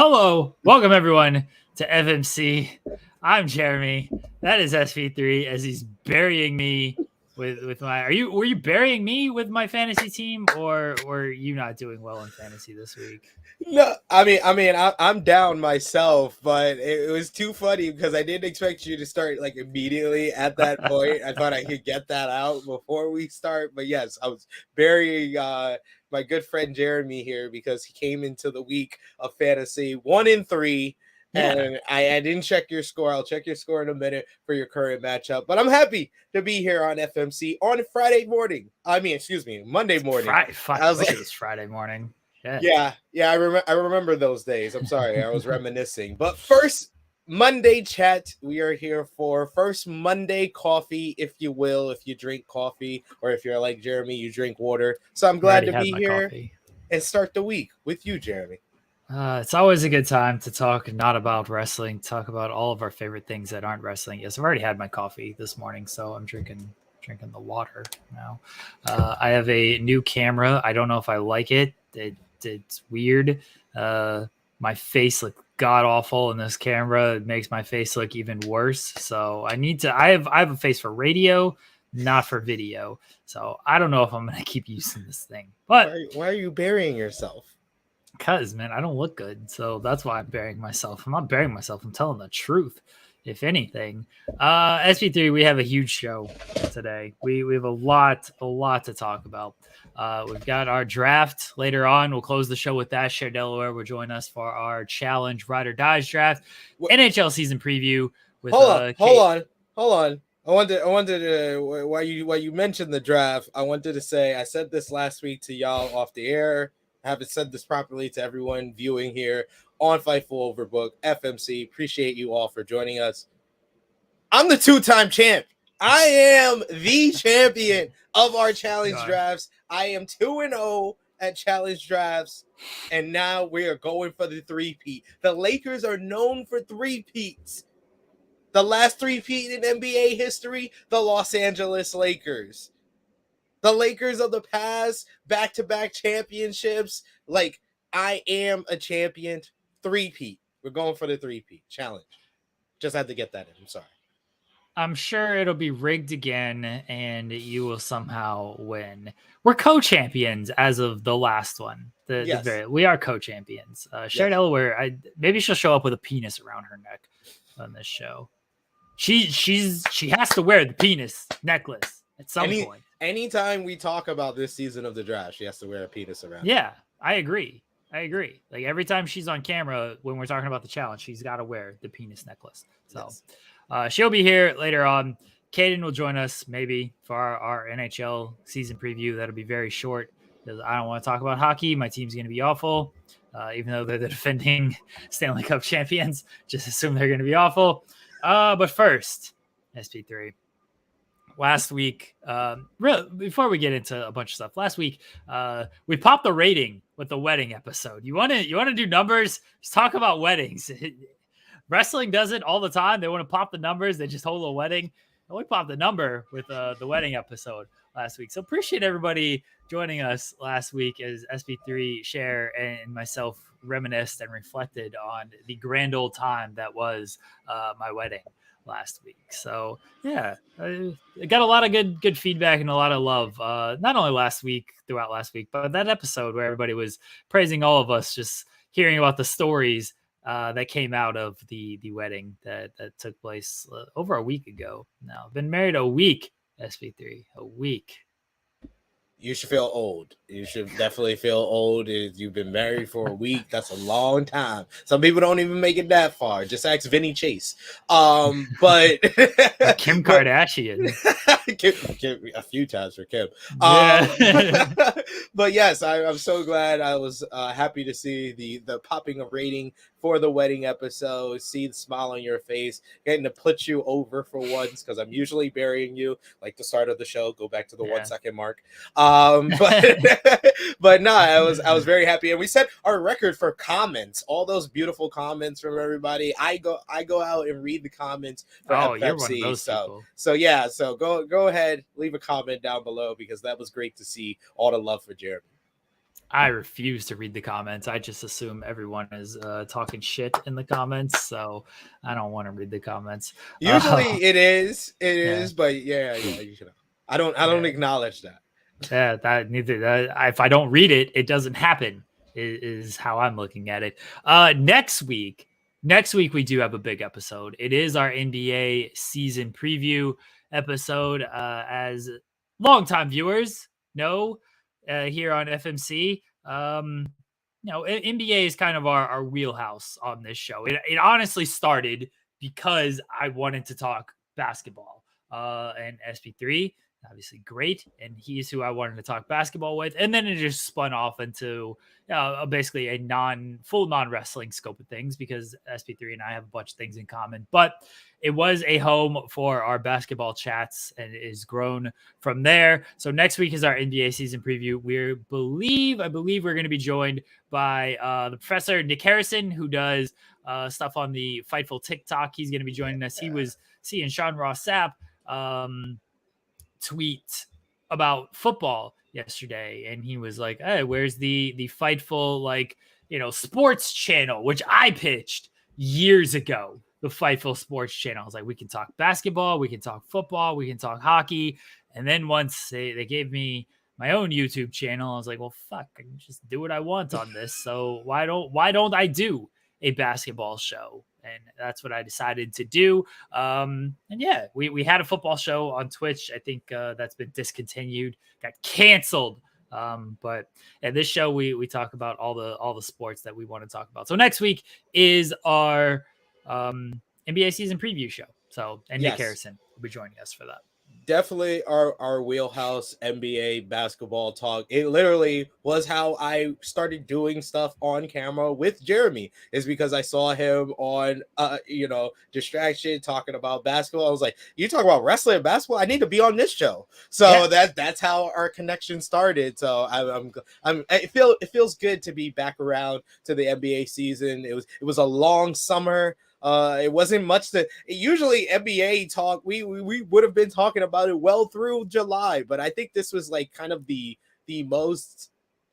Hello, welcome everyone to FMC. I'm Jeremy. That is SP3 as he's burying me with my. Were you burying me with my fantasy team, or were you not doing well in fantasy this week? No, I'm down myself, but it was too funny because I didn't expect you to start like immediately at that point. I thought I could get that out before we start, but yes, I was burying my good friend Jeremy here because he came into the week of fantasy 1-3. Yeah. And I didn't check your score. I'll check your score in a minute for your current matchup. But I'm happy to be here on FMC on Friday morning. Monday morning. I was like, it was Friday morning. Yeah. I remember those days. I'm sorry, I was reminiscing. But first Monday chat, we are here for first Monday coffee, if you will. If you drink coffee, or if you're like Jeremy, you drink water. So I'm glad to be here and start the week with you, Jeremy. It's always a good time to talk not about wrestling, talk about all of our favorite things that aren't wrestling. Yes, I've already had my coffee this morning, so I'm drinking the water now. I have a new camera. I don't know if I like it. It's weird. My face looked god awful in this camera. It makes my face look even worse. So I have a face for radio, not for video. So I don't know if I'm gonna keep using this thing. But why are you burying yourself? Because, man, I don't look good. So that's why I'm burying myself. I'm not burying myself. I'm telling the truth, if anything. SP3, we have a huge show today. We have a lot to talk about. We've got our draft later on. We'll close the show with that. Cher Delaware will join us for our challenge Ride or Dies draft. NHL season preview. With, hold on. I wanted to while you mentioned the draft, I wanted to say I said this last week to y'all off the air. I haven't said this properly to everyone viewing here on Fightful Overbook FMC. Appreciate you all for joining us. I'm the 2-time champ. I am the champion of our challenge drafts. I am 2-0 at challenge drafts, and now we are going for the three-peat. The Lakers are known for three-peats. The last three-peat in NBA history, the Los Angeles Lakers. The Lakers of the past, back-to-back championships. Like, I am a champion. Three-peat. We're going for the three-peat challenge. Just had to get that in. I'm sorry. I'm sure it'll be rigged again, and you will somehow win. We're co-champions as of the last one. We are co-champions. Cher Delaware, maybe she'll show up with a penis around her neck on this show. She has to wear the penis necklace at some point. Anytime we talk about this season of the draft, she has to wear a penis around. Yeah, I agree. Like every time she's on camera when we're talking about the challenge, she's got to wear the penis necklace. So she'll be here later on. Kaden will join us maybe for our NHL season preview. That'll be very short because I don't want to talk about hockey. My team's going to be awful, even though they're the defending Stanley Cup champions. Just assume they're going to be awful. But first, SP3. Last week, before we get into a bunch of stuff, last week we popped the rating with the wedding episode. You want to do numbers? Just talk about weddings. Wrestling does it all the time. They want to pop the numbers. They just hold a wedding. And we popped the number with the wedding episode last week. So appreciate everybody joining us last week as SP3, Cher, and myself reminisced and reflected on the grand old time that was my wedding last week. So yeah, I got a lot of good feedback and a lot of love, not only throughout last week, but that episode where everybody was praising all of us, just hearing about the stories that came out of the wedding that took place over a week ago. Now, I've been married a week, SP3, a week. You should feel old. You should definitely feel old. If you've been married for a week, that's a long time. Some people don't even make it that far. Just ask Vinny Chase. But Kim Kardashian. Kim, a few times for Kim. But yes, I'm so glad. I was happy to see the popping of rating for the wedding episode, see the smile on your face, getting to put you over for once, because I'm usually burying you like the start of the show. Go back to the 1 second mark. But no, I was very happy, and we set our record for comments. All those beautiful comments from everybody. I go out and read the comments for FMC. You're one of those people. So go ahead, leave a comment down below, because that was great to see all the love for Jeremy. I refuse to read the comments. I just assume everyone is talking shit in the comments, so I don't want to read the comments. Usually it is, yeah. but yeah, you should. I don't acknowledge that. Yeah, that neither. If I don't read it, it doesn't happen. Is how I'm looking at it. Next week we do have a big episode. It is our NBA season preview episode. As longtime viewers know, here on FMC, NBA is kind of our wheelhouse on this show. It honestly started because I wanted to talk basketball. And SP3 obviously great, and he's who I wanted to talk basketball with. And then it just spun off into basically a full non-wrestling scope of things, because SP3 and I have a bunch of things in common. But it was a home for our basketball chats, and it is grown from there. So next week is our NBA season preview. I believe we're going to be joined by the professor Nick Harrison, who does stuff on the Fightful TikTok. He's going to be joining us. He was seeing Sean Ross Sapp tweet about football yesterday, and he was like, hey, where's the Fightful sports channel, which I pitched years ago. The Fightful sports channel. I was like, we can talk basketball, we can talk football, we can talk hockey. And then once they gave me my own YouTube channel, I was like, well, fuck, I can just do what I want on this. So why don't I do a basketball show? And that's what I decided to do. And yeah, we had a football show on Twitch. I think that's been discontinued, got canceled. But at this show, we talk about all the sports that we want to talk about. So next week is our NBA season preview show. So, and Nick Harrison will be joining us for that. Definitely our wheelhouse NBA basketball talk. It literally was how I started doing stuff on camera with Jeremy, is because I saw him on Distraction talking about basketball. I was like, you talk about wrestling and basketball, I need to be on this show. So that's how our connection started. So it feels good to be back around to the NBA season. It was a long summer. It wasn't much that usually NBA talk. We would have been talking about it well through July, but I think this was like kind of the most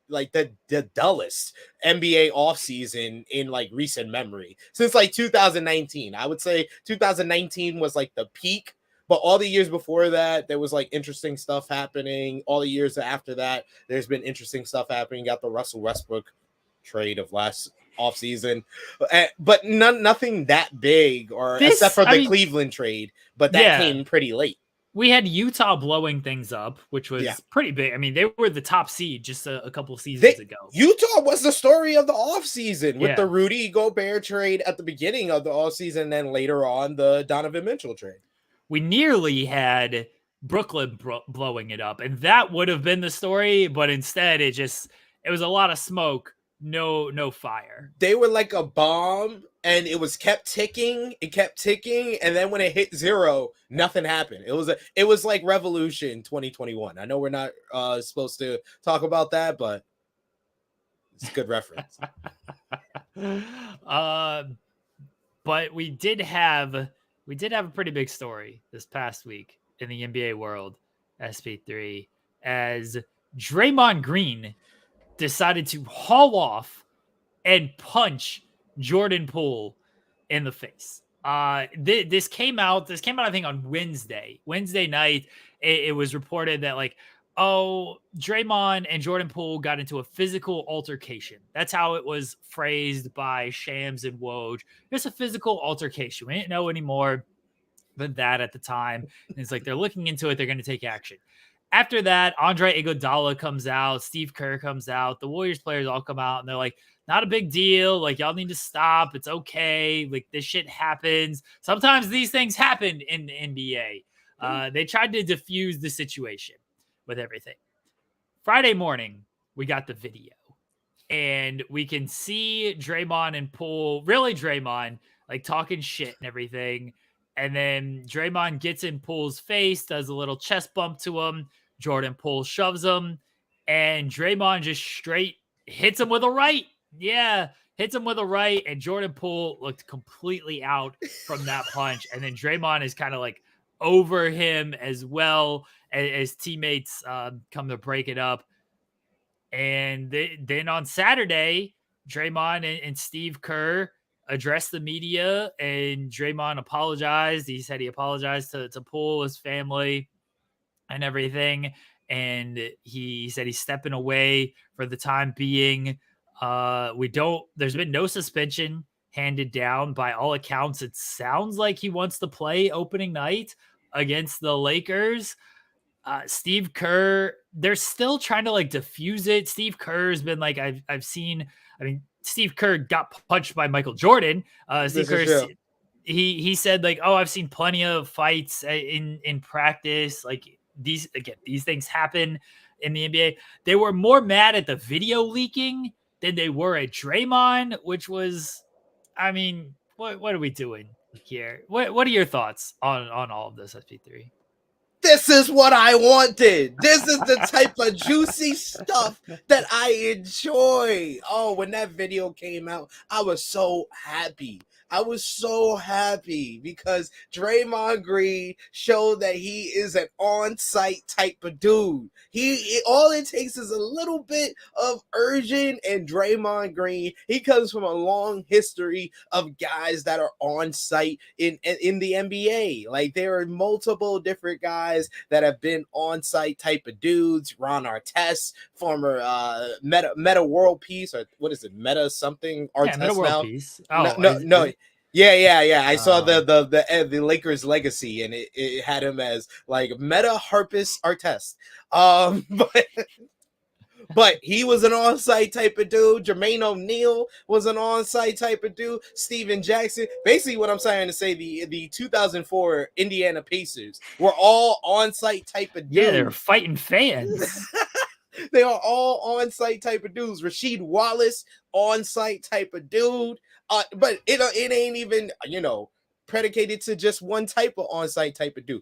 like the dullest NBA offseason in like recent memory since like 2019. I would say 2019 was like the peak, but all the years before that, there was like interesting stuff happening. All the years after that, there's been interesting stuff happening. You got the Russell Westbrook trade of last off season, but nothing that big, except for the Cleveland trade, but that came pretty late. We had Utah blowing things up, which was pretty big. I mean, they were the top seed just a couple seasons ago. Utah was the story of the offseason with the Rudy Gobert trade at the beginning of the offseason, and then later on the Donovan Mitchell trade. We nearly had Brooklyn blowing it up, and that would have been the story, but instead it was a lot of smoke. No fire. They were like a bomb, and it kept ticking, and then when it hit zero, nothing happened. It was like Revolution 2021. I know we're not supposed to talk about that, but it's a good reference. But we did have a pretty big story this past week in the NBA world, SP3, as Draymond Green decided to haul off and punch Jordan Poole in the face. This came out, I think, on Wednesday night. It was reported that Draymond and Jordan Poole got into a physical altercation. That's how it was phrased by Shams and Woj. It's a physical altercation. We didn't know any more than that at the time. And it's like, they're looking into it. They're going to take action. After that, Andre Iguodala comes out, Steve Kerr comes out, the Warriors players all come out, and they're like, not a big deal. Like, y'all need to stop. It's okay. Like, this shit happens. Sometimes these things happen in the NBA. They tried to diffuse the situation with everything. Friday morning, we got the video, and we can see Draymond and Poole, really Draymond, like talking shit and everything. And then Draymond gets in Poole's face, does a little chest bump to him. Jordan Poole shoves him, and Draymond just straight hits him with a right. Yeah, hits him with a right, and Jordan Poole looked completely out from that punch. And then Draymond is kind of like over him as well as teammates come to break it up. And then on Saturday, Draymond and Steve Kerr addressed the media, and Draymond apologized. He said he apologized to Poole, his family, and everything. And he said he's stepping away for the time being. There's been no suspension handed down. By all accounts, it sounds like he wants to play opening night against the Lakers. Steve Kerr, they're still trying to like diffuse it. Steve Kerr's been like, I've seen, Steve Kerr got punched by Michael Jordan. Steve Kerr, he said like, oh, I've seen plenty of fights in practice. Like these things happen in the NBA. They were more mad at the video leaking than they were at Draymond, which was, what are we doing here? What are your thoughts on all of this, SP3? This is what I wanted. This is the type of juicy stuff that I enjoy. Oh, when that video came out, I was so happy. I was so happy because Draymond Green showed that he is an on-site type of dude. All it takes is a little bit of urging, and Draymond Green, he comes from a long history of guys that are on-site in the NBA. Like there are multiple different guys that have been on-site type of dudes. Ron Artest, former Meta World Peace, or what is it, Meta something? Artest Meta World now. Peace. Oh no. Yeah. I saw the Lakers legacy, and it had him as like Meta Harpist Artest. But he was an on-site type of dude. Jermaine O'Neal was an on-site type of dude. Steven Jackson. Basically, what I'm trying to say, the 2004 Indiana Pacers were all on-site type of dudes. Yeah, they were fighting fans. They are all on-site type of dudes. Rasheed Wallace, on-site type of dude. But it ain't even, predicated to just one type of on-site type of dude.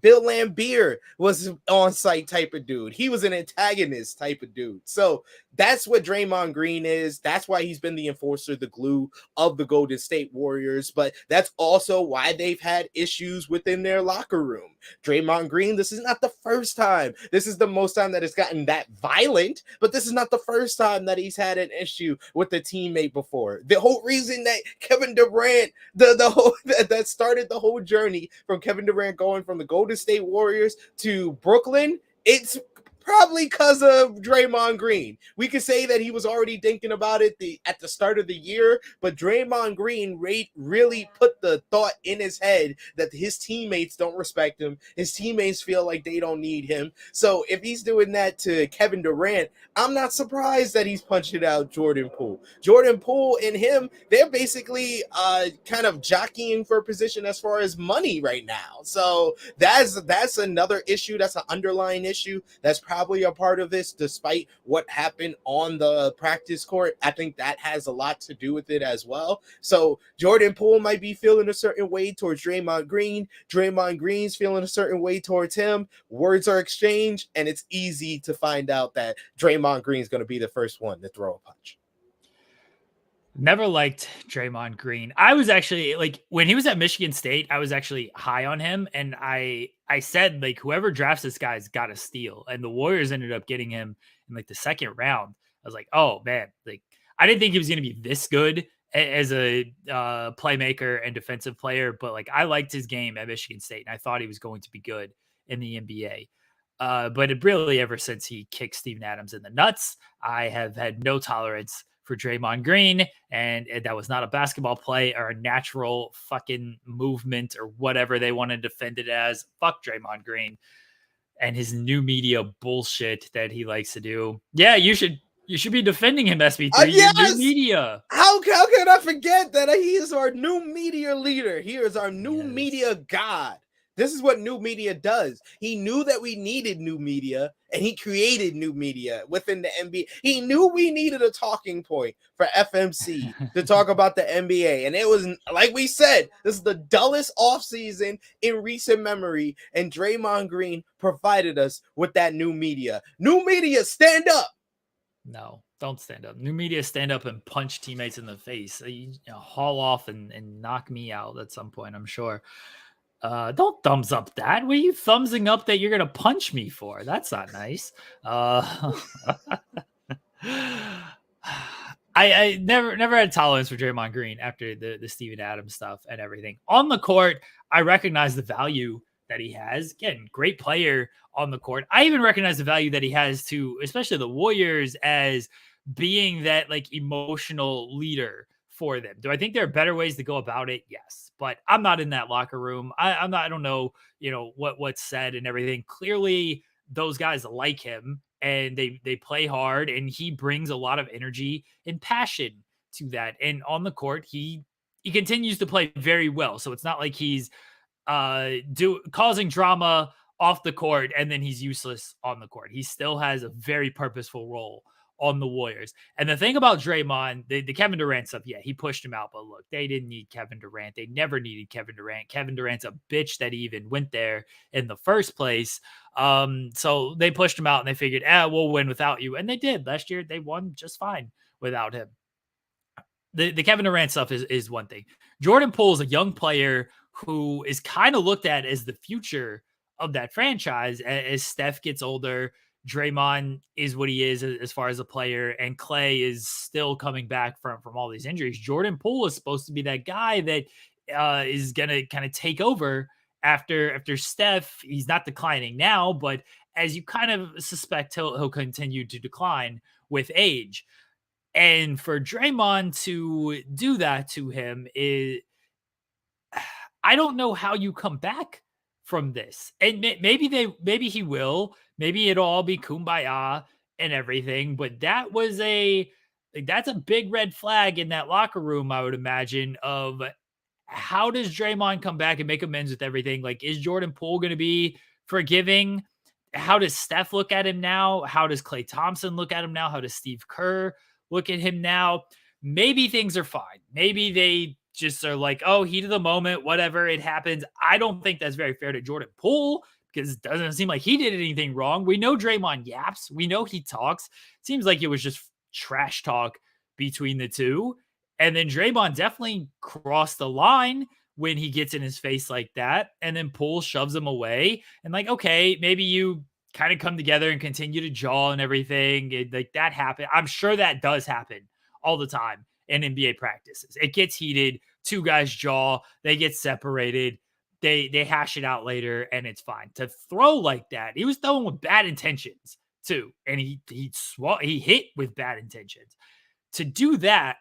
Bill Lambert was an on-site type of dude. He was an antagonist type of dude. So that's what Draymond Green is. That's why he's been the enforcer, the glue of the Golden State Warriors. But that's also why they've had issues within their locker room. Draymond Green, this is not the first time. This is the most time that it's gotten that violent, but this is not the first time that he's had an issue with a teammate before. The whole reason that Kevin Durant, that started the whole journey from Kevin Durant going from the Golden State Warriors to Brooklyn, it's probably because of Draymond Green. We could say that he was already thinking about it at the start of the year, but Draymond Green really put the thought in his head that his teammates don't respect him. His teammates feel like they don't need him. So if he's doing that to Kevin Durant, I'm not surprised that he's punching out Jordan Poole. Jordan Poole and him, they're basically kind of jockeying for position as far as money right now. So that's another issue. That's an underlying issue. That's probably a part of this, despite what happened on the practice court. I think that has a lot to do with it as well. So Jordan Poole might be feeling a certain way towards Draymond Green. Draymond Green's feeling a certain way towards him. Words are exchanged, and it's easy to find out that Draymond Green's going to be the first one to throw a punch. Never liked Draymond Green. I was actually like, when he was at Michigan State, I was actually high on him. And I said, like, whoever drafts this guy's got to steal. And the Warriors ended up getting him in like the second round. I was like, oh man, like I didn't think he was going to be this good as a playmaker and defensive player, but like I liked his game at Michigan State, and I thought he was going to be good in the NBA. But it really, ever since he kicked Steven Adams in the nuts, I have had no tolerance for Draymond Green, and that was not a basketball play or a natural fucking movement or whatever they want to defend it as. Fuck Draymond Green and his new media bullshit that he likes to do. Yeah, you should be defending him, SB3. Yes! Your new media. How can I forget that he is our new media leader? He is our new media god. This is what new media does. He knew that we needed new media, and he created new media within the NBA. He knew we needed a talking point for FMC to talk about the NBA. And it was, like we said, this is the dullest offseason in recent memory, and Draymond Green provided us with that new media. New media, stand up. No, don't stand up. New media, stand up and punch teammates in the face. Haul off and knock me out at some point, I'm sure. Don't thumbs up that. What are you thumbsing up that you're gonna punch me for? That's not nice. I never had tolerance for Draymond Green after the Steven Adams stuff and everything. On the court, I recognize the value that he has. Again, great player on the court. I even recognize the value that he has to, especially the Warriors, as being that like emotional leader for them. Do I think there are better ways to go about it? Yes, but I'm not in that locker room. I'm not. I don't know, what's said and everything. Clearly, those guys like him and they play hard, and he brings a lot of energy and passion to that. And on the court, he continues to play very well. So it's not like he's causing drama off the court and then he's useless on the court. He still has a very purposeful role on the Warriors. And the thing about Draymond, the Kevin Durant stuff, yeah, he pushed him out. But look, they didn't need Kevin Durant. They never needed Kevin Durant. Kevin Durant's a bitch that he even went there in the first place. So they pushed him out and they figured, we'll win without you. And they did. Last year, they won just fine without him. The Kevin Durant stuff is one thing. Jordan Poole is a young player who is kind of looked at as the future of that franchise as Steph gets older. Draymond is what he is as far as a player, and Clay is still coming back from all these injuries. Jordan Poole is supposed to be that guy that is going to kind of take over after Steph. He's not declining now, but as you kind of suspect, he'll continue to decline with age. And for Draymond to do that to him I don't know how you come back from this. And maybe he will. Maybe it'll all be kumbaya and everything. But that's a big red flag in that locker room, I would imagine, of how does Draymond come back and make amends with everything? Like, is Jordan Poole going to be forgiving? How does Steph look at him now? How does Klay Thompson look at him now? How does Steve Kerr look at him now? Maybe things are fine. Maybe they just are like, oh, heat of the moment, whatever, it happens. I don't think that's very fair to Jordan Poole because it doesn't seem like he did anything wrong. We know Draymond yaps. We know he talks. It seems like it was just trash talk between the two. And then Draymond definitely crossed the line when he gets in his face like that. And then Poole shoves him away. And like, okay, maybe you kind of come together and continue to jaw and everything. Like that happened. I'm sure that does happen all the time in NBA practices. It gets heated. Two guys jaw. They get separated. They hash it out later, and it's fine. To throw like that, he was throwing with bad intentions too, and he hit with bad intentions. To do that,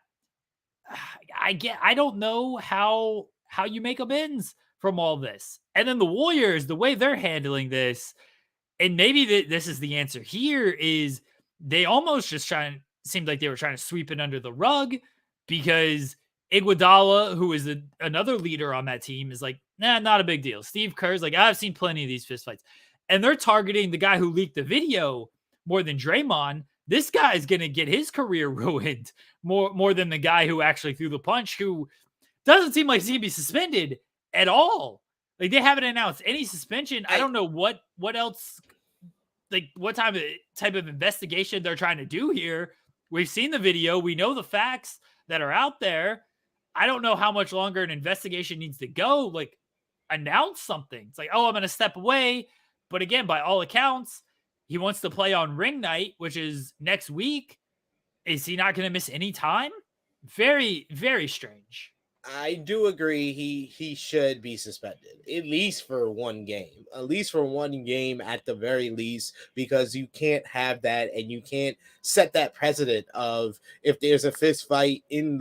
I don't know how you make amends from all this. And then the Warriors, the way they're handling this, and maybe this is the answer here, is they almost just seemed like they were trying to sweep it under the rug because Iguodala, who is another leader on that team, is like, nah, not a big deal. Steve Kerr's like, I've seen plenty of these fistfights. And they're targeting the guy who leaked the video more than Draymond. This guy's going to get his career ruined more than the guy who actually threw the punch, who doesn't seem like he's going to be suspended at all. Like, they haven't announced any suspension. I don't know what else, like what type of investigation they're trying to do here. We've seen the video. We know the facts that are out there. I don't know how much longer an investigation needs to go. Like, announce something. It's like, oh, I'm going to step away. But again, by all accounts, he wants to play on ring night, which is next week. Is he not going to miss any time? Very, very strange. I do agree he should be suspended, at least for one game. At least for one game at the very least, because you can't have that, and you can't set that precedent of, if there's a fist fight in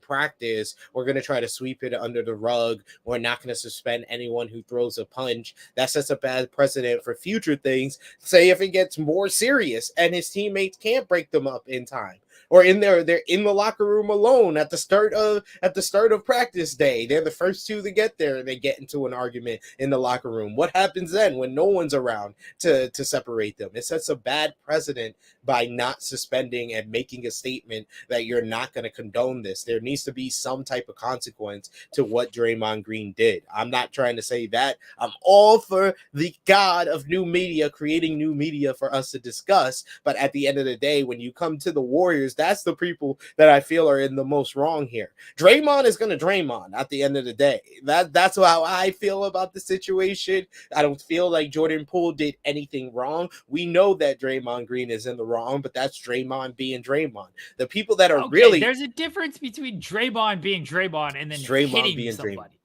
practice, we're going to try to sweep it under the rug. We're not going to suspend anyone who throws a punch. That sets a bad precedent for future things. Say if it gets more serious and his teammates can't break them up in time. Or they're in the locker room alone at the start of practice day. They're the first two to get there, and they get into an argument in the locker room. What happens then when no one's around to separate them? It sets a bad precedent by not suspending and making a statement that you're not going to condone this. There needs to be some type of consequence to what Draymond Green did. I'm not trying to say that. I'm all for the god of new media creating new media for us to discuss. But at the end of the day, when you come to the Warriors, That's the people that I feel are in the most wrong here. Draymond is going to Draymond at the end of the day. That's how I feel about the situation. I don't feel like Jordan Poole did anything wrong. We know that Draymond Green is in the wrong, but that's Draymond being Draymond. The people that are really... There's a difference between Draymond being Draymond and then Draymond hitting being somebody.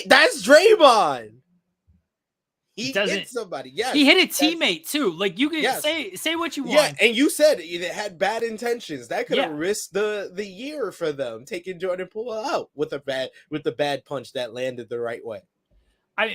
That's Draymond. He hit somebody. Yes. He hit a teammate too. Like, you can say what you want. Yeah, and you said it had bad intentions. That could have risked the year for them, taking Jordan Poole out with the bad punch that landed the right way.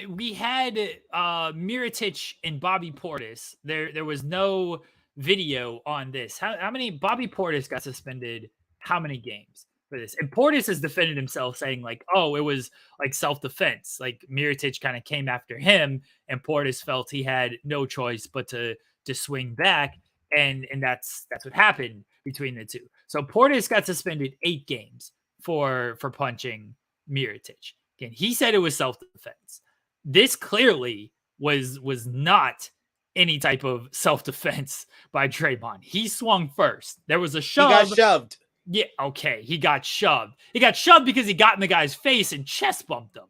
We had Mirotic and Bobby Portis. There was no video on this. How many... Bobby Portis got suspended how many games for this? And Portis has defended himself, saying like, oh, it was like self-defense. Like, Mirotic kind of came after him, and Portis felt he had no choice but to swing back, and that's what happened between the two. So Portis got suspended 8 games for punching Mirotic. Again, he said it was self-defense. This clearly was not any type of self-defense by Draymond. He swung first. There was a shove. He got shoved. Yeah, okay. He got shoved. He got shoved because he got in the guy's face and chest bumped him.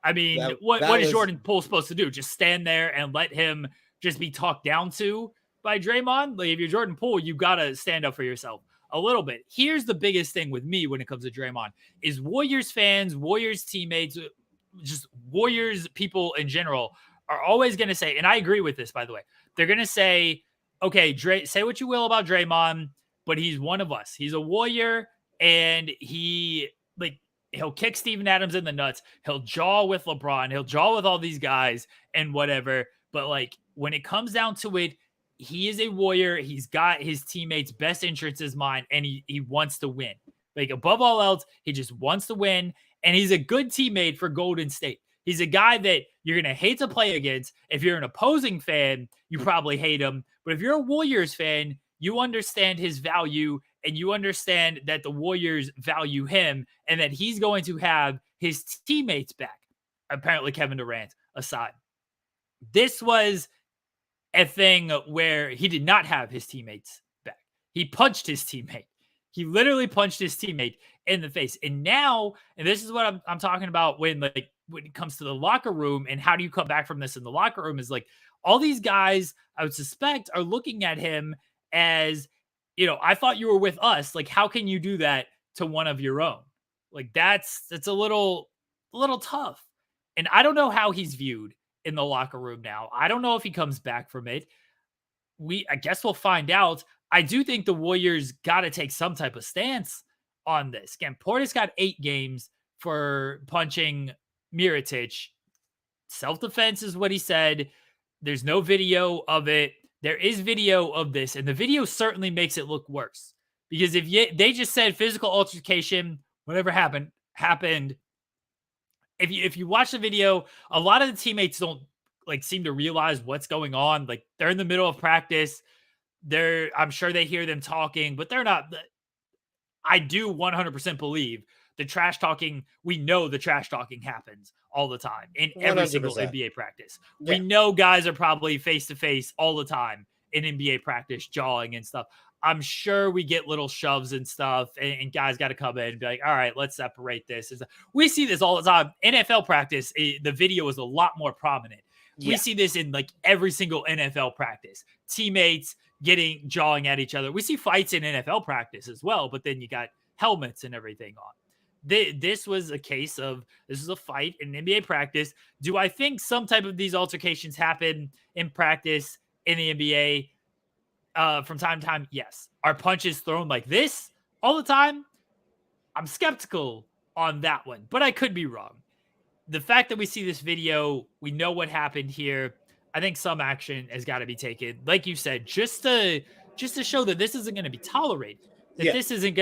I mean, what is Jordan Poole supposed to do? Just stand there and let him just be talked down to by Draymond? Like, if you're Jordan Poole, you got to stand up for yourself a little bit. Here's the biggest thing with me when it comes to Draymond is Warriors fans, Warriors teammates, just Warriors people in general are always going to say, and I agree with this, by the way, they're going to say, okay, say what you will about Draymond, but he's one of us. He's a Warrior, and he'll kick Steven Adams in the nuts. He'll jaw with LeBron. He'll jaw with all these guys and whatever. But like, when it comes down to it, he is a Warrior. He's got his teammates' best interests in mind, and he wants to win. Like, above all else, he just wants to win, and he's a good teammate for Golden State. He's a guy that you're going to hate to play against. If you're an opposing fan, you probably hate him. But if you're a Warriors fan, you understand his value, and you understand that the Warriors value him, and that he's going to have his teammates back. Apparently, Kevin Durant aside. This was a thing where he did not have his teammates back. He punched his teammate. He literally punched his teammate in the face. And now, and this is what I'm talking about when it comes to the locker room and how do you come back from this in the locker room, is like, all these guys, I would suspect, are looking at him as, I thought you were with us. Like, how can you do that to one of your own? Like, that's a little tough. And I don't know how he's viewed in the locker room now. I don't know if he comes back from it. I guess we'll find out. I do think the Warriors got to take some type of stance on this. Again, Portis got 8 games for punching Mirotic. Self-defense is what he said. There's no video of it. There is video of this, and the video certainly makes it look worse. Because if they just said physical altercation, whatever happened. If you watch the video, a lot of the teammates don't seem to realize what's going on. Like, they're in the middle of practice. I'm sure they hear them talking, but they're not. I do 100% believe the trash talking. We know the trash talking happens all the time in every 100%. Single NBA practice. Yeah. We know guys are probably face to face all the time in NBA practice, jawing and stuff. I'm sure we get little shoves and stuff, and guys got to come in and be like, all right, let's separate this. We see this all the time. NFL practice, the video is a lot more prominent. Yeah. We see this in every single NFL practice. Teammates jawing at each other. We see fights in NFL practice as well, but then you got helmets and everything on. This was a case of, this is a fight in NBA practice. Do I think some type of these altercations happen in practice in the NBA from time to time? Yes. Are punches thrown like this all the time? I'm skeptical on that one, but I could be wrong. The fact that we see this video, we know what happened here. I think some action has got to be taken, like you said, just to show that this isn't going to be tolerated. That this isn't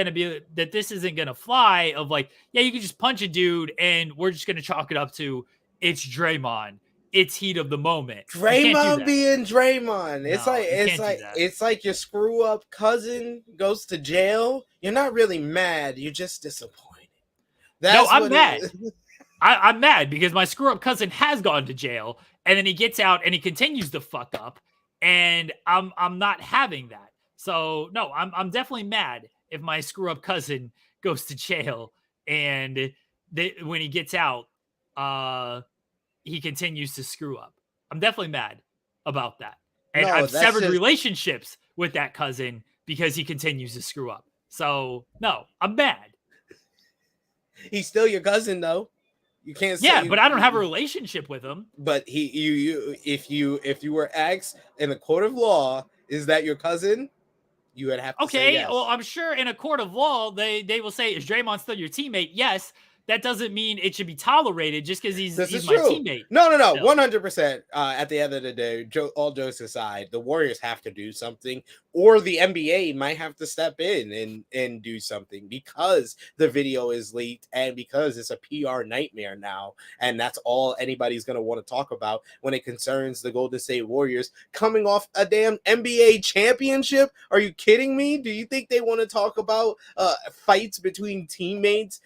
going to fly of you can just punch a dude and we're just going to chalk it up to it's Draymond. It's heat of the moment. Draymond being Draymond. It's like your screw up cousin goes to jail. You're not really mad. You're just disappointed. I'm mad. I'm mad because my screw up cousin has gone to jail and then he gets out and he continues to fuck up, and I'm not having that. So no, I'm definitely mad if my screw up cousin goes to jail and when he gets out, he continues to screw up. I'm definitely mad about that. And No, I've that's severed just relationships with that cousin because he continues to screw up. So no, I'm mad. he's still your cousin though. You can't say Yeah, but I don't have a relationship with him. But if you were asked in a court of law, is that your cousin? You would have to say Okay, yes. well, I'm sure in a court of law, they will say, is Draymond still your teammate? Yes. That doesn't mean it should be tolerated just because he's my teammate. No, 100%. At the end of the day, all jokes aside, the Warriors have to do something, or the NBA might have to step in and do something because the video is leaked and because it's a PR nightmare now, and that's all anybody's going to want to talk about when it concerns the Golden State Warriors coming off a damn NBA championship. Are you kidding me? Do you think they want to talk about fights between teammates?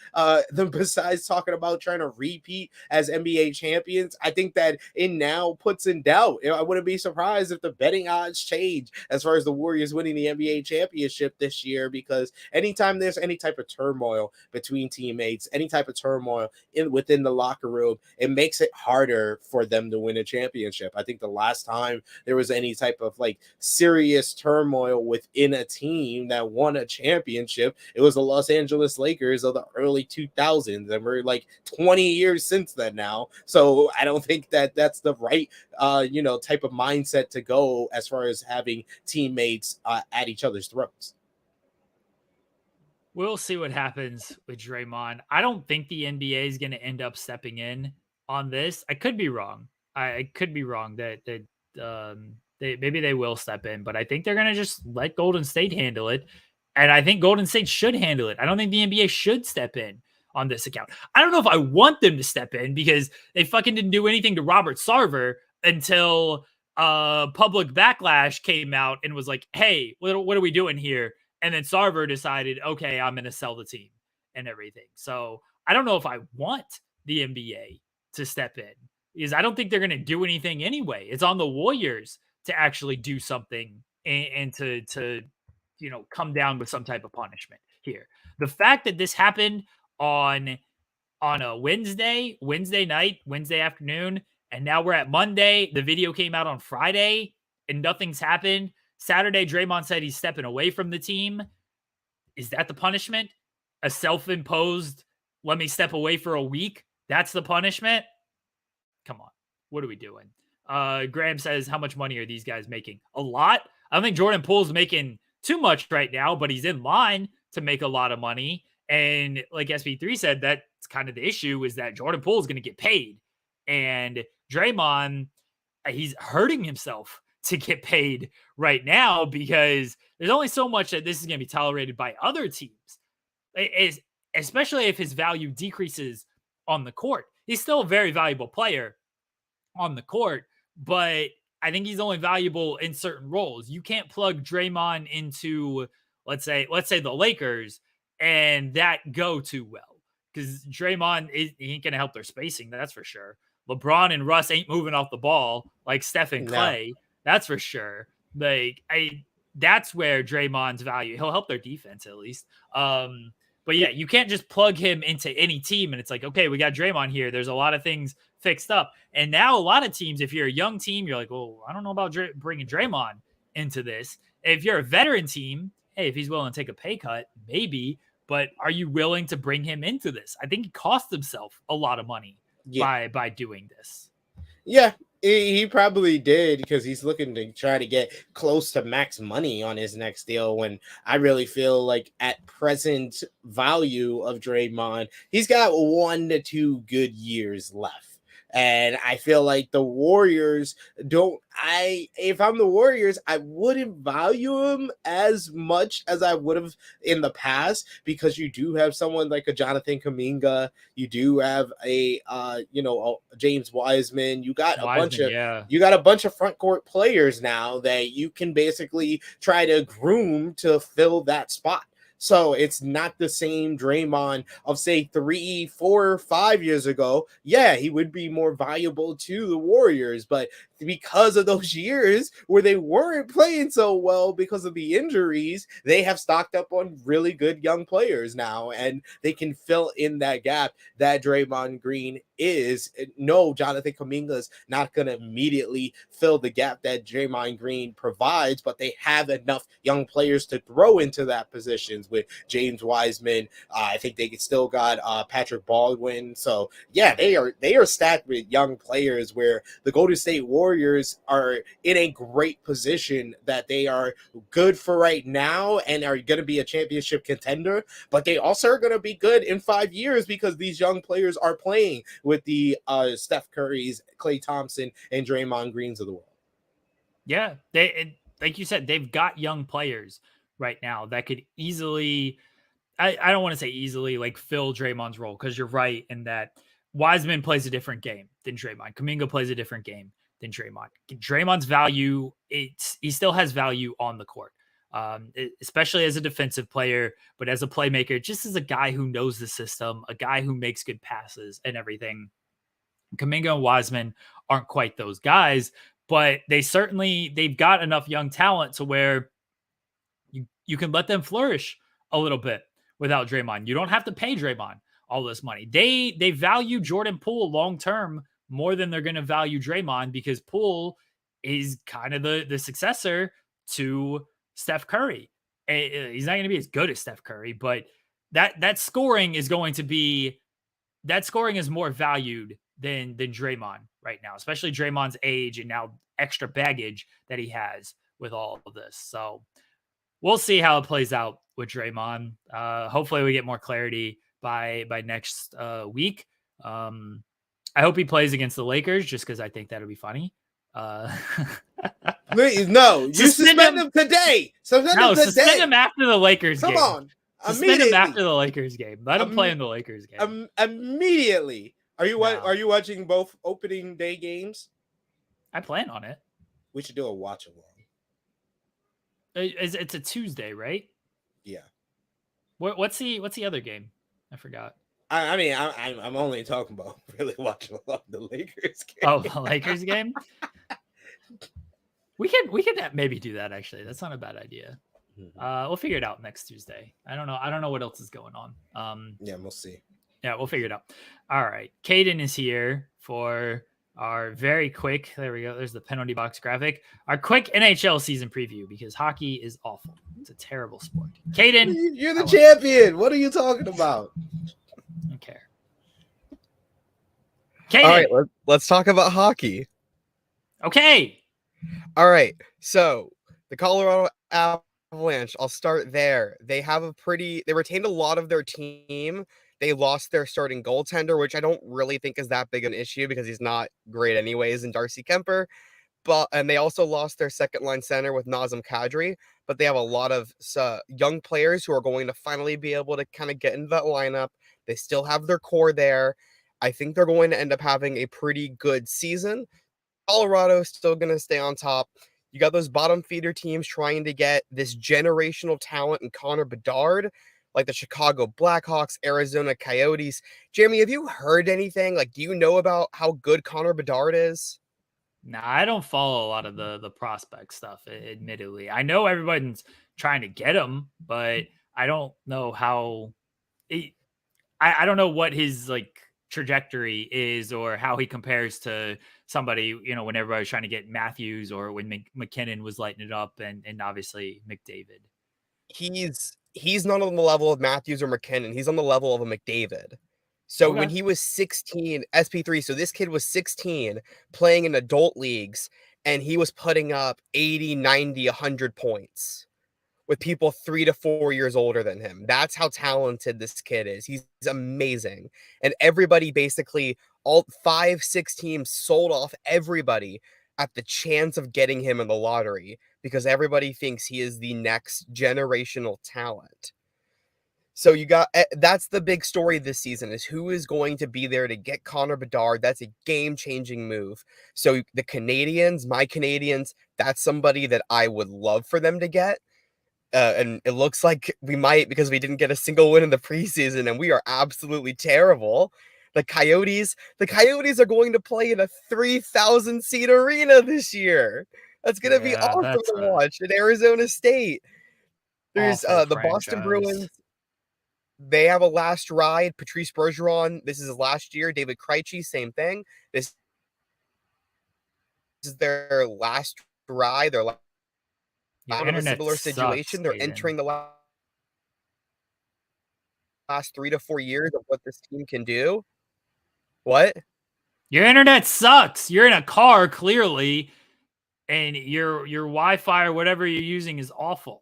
Besides talking about trying to repeat as NBA champions, I think that it now puts in doubt. I wouldn't be surprised if the betting odds change as far as the Warriors winning the NBA championship this year, because anytime there's any type of turmoil between teammates, any type of turmoil within the locker room, it makes it harder for them to win a championship. I think the last time there was any type of like serious turmoil within a team that won a championship, it was the Los Angeles Lakers of the early 2000s. And we're like 20 years since then now. So I don't think that that's the right, type of mindset to go as far as having teammates at each other's throats. We'll see what happens with Draymond. I don't think the NBA is going to end up stepping in on this. I could be wrong. I could be wrong that maybe they will step in, but I think they're going to just let Golden State handle it. And I think Golden State should handle it. I don't think the NBA should step in on this account. I don't know if I want them to step in because they fucking didn't do anything to Robert Sarver until public backlash came out and was like, hey, what are we doing here? And then Sarver decided, okay, I'm going to sell the team and everything. So I don't know if I want the NBA to step in because I don't think they're going to do anything anyway. It's on the Warriors to actually do something and to come down with some type of punishment here. The fact that this happened on a Wednesday night, Wednesday afternoon, and now we're at Monday. The video came out on Friday and nothing's happened. Saturday, Draymond said he's stepping away from the team. Is that the punishment? A self-imposed, let me step away for a week? That's the punishment? Come on. What are we doing? Graham says, how much money are these guys making? A lot. I don't think Jordan Poole's making too much right now, but he's in line to make a lot of money. And like SB3 said, that's kind of the issue is that Jordan Poole is going to get paid. And Draymond, he's hurting himself to get paid right now because there's only so much that this is going to be tolerated by other teams, especially if his value decreases on the court. He's still a very valuable player on the court, but I think he's only valuable in certain roles. You can't plug Draymond into, let's say the Lakers and that go too well because Draymond he ain't going to help their spacing. That's for sure. LeBron and Russ ain't moving off the ball like Steph and Clay. No. That's for sure. That's where Draymond's value. He'll help their defense at least. But yeah, you can't just plug him into any team and it's like, okay, we got Draymond here. There's a lot of things fixed up. And now a lot of teams, if you're a young team, you're like, well, I don't know about bringing Draymond into this. If you're a veteran team, hey, if he's willing to take a pay cut, maybe, but are you willing to bring him into this? I think he cost himself a lot of money by doing this. Yeah, he probably did because he's looking to try to get close to max money on his next deal when I really feel like at present value of Draymond, he's got 1 to 2 good years left. And I feel like the Warriors if I'm the Warriors, I wouldn't value him as much as I would have in the past because you do have someone like a Jonathan Kuminga. You do have a James Wiseman. You got a bunch of front court players now that you can basically try to groom to fill that spot. So it's not the same Draymond of say 3, 4, 5 years ago. Yeah, he would be more valuable to the Warriors, but because of those years where they weren't playing so well because of the injuries, they have stocked up on really good young players now, and they can fill in that gap that Draymond Green is. No, Jonathan Kuminga's not going to immediately fill the gap that Draymond Green provides, but they have enough young players to throw into that positions with James Wiseman. I think they still got Patrick Baldwin. So yeah, they are stacked with young players where the Golden State Warriors are in a great position that they are good for right now and are going to be a championship contender, but they also are going to be good in 5 years because these young players are playing with the Steph Currys, Klay Thompson, and Draymond Greens of the world. Yeah, like you said, they've got young players right now that could easily, I don't want to say easily, like fill Draymond's role, because you're right in that Wiseman plays a different game than Draymond. Kuminga plays a different game than Draymond. Draymond's value, he still has value on the court, especially as a defensive player, but as a playmaker, just as a guy who knows the system, a guy who makes good passes and everything. Kuminga and Wiseman aren't quite those guys, but they've got enough young talent to where you can let them flourish a little bit without Draymond. You don't have to pay Draymond all this money. They value Jordan Poole long term more than they're going to value Draymond, because Poole is kind of the successor to Steph Curry. He's not going to be as good as Steph Curry, but that scoring is more valued than Draymond right now, especially Draymond's age and now extra baggage that he has with all of this. So we'll see how it plays out with Draymond. Hopefully we get more clarity by next week. I hope he plays against the Lakers, just because I think that'll be funny. Please, no, you suspend him today. Suspend him after the Lakers game. Come on. Suspend him after the Lakers game. Let him play in the Lakers game. Immediately. Are you watching both opening day games? I plan on it. We should do a watch along. It's a Tuesday, right? Yeah. What's the other game? I forgot. I mean, I'm only talking about really watching along the Lakers game. Oh, the Lakers game. We can maybe do that. Actually, that's not a bad idea. We'll figure it out next Tuesday. I don't know what else is going on. Yeah, we'll see. Yeah, we'll figure it out. All right. Kaden is here for our very quick, there we go. There's the penalty box graphic. Our quick NHL season preview, because hockey is awful. It's a terrible sport. Kaden, you're the champion. What are you talking about? I don't care. Kaden. All right, let's talk about hockey. Okay. All right. So the Colorado Avalanche, I'll start there. They retained a lot of their team. They lost their starting goaltender, which I don't really think is that big an issue because he's not great anyways, in Darcy Kemper. And they also lost their second line center with Nazem Kadri, but they have a lot of young players who are going to finally be able to kind of get into that lineup. They still have their core there. I think they're going to end up having a pretty good season. Colorado is still going to stay on top. You got those bottom feeder teams trying to get this generational talent in Connor Bedard, like the Chicago Blackhawks, Arizona Coyotes. Jeremy, have you heard anything? Like, do you know about how good Connor Bedard is? Nah, I don't follow a lot of the prospect stuff, admittedly. I know everyone's trying to get him, but I don't know how I don't know what his like trajectory is or how he compares to somebody, when everybody was trying to get Matthews or when McKinnon was lighting it up and obviously McDavid. He's not on the level of Matthews or McKinnon. He's on the level of a McDavid. So when he was 16, SP3, so this kid was 16 playing in adult leagues, and he was putting up 80, 90, 100 points with people 3 to 4 years older than him. That's how talented this kid is. He's amazing. And everybody, basically, all 5-6 teams sold off everybody at the chance of getting him in the lottery because everybody thinks he is the next generational talent. So that's the big story this season, is who is going to be there to get Connor Bedard. That's a game-changing move. So the Canadians, my Canadians, that's somebody that I would love for them to get. and it looks like we might because we didn't get a single win in the preseason, and we are absolutely terrible. The Coyotes are going to play in a 3,000 seat arena this year. That's going to be awesome to watch at Arizona State. There's the Boston Bruins. They have a last ride. Patrice Bergeron, this is his last year. David Krejci, same thing. This is their last ride. Their last out of a similar situation. They're entering the last 3 to 4 years of what this team can do. What? Your internet sucks. You're in a car, clearly, and your Wi-Fi or whatever you're using is awful.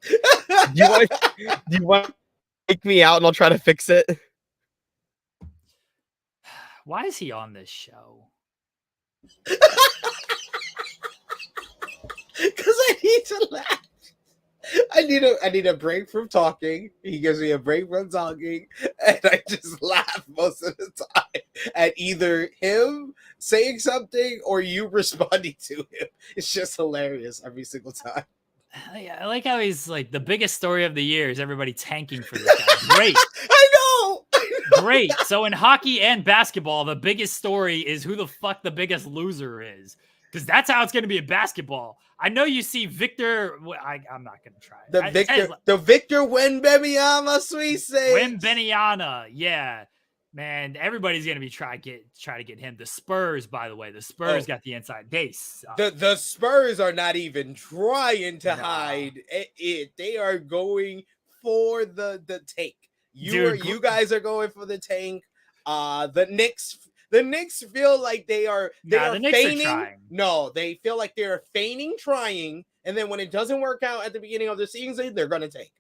Do you want to take me out and I'll try to fix it? Why is he on this show? Because I need to laugh. I need a break from talking. He gives me a break from talking, and I just laugh most of the time at either him saying something or you responding to him. It's just hilarious every single time. I like how he's like, the biggest story of the year is everybody tanking for this guy. Great. I know. Great. So in hockey and basketball, the biggest story is who the fuck the biggest loser is. Because that's how it's going to be in basketball. I know you see Victor. I'm not going to try it. The Victor Wembanyama sweet say. Wembanyama. Yeah. Man, everybody's going to be try to get him. The Spurs, by the way, got the inside. They suck. The Spurs are not even trying to hide it. They are going for the tank. You guys are going for the tank. The Knicks feel like they are feigning. No, they feel like they're feigning trying, and then when it doesn't work out at the beginning of the season, they're gonna tank.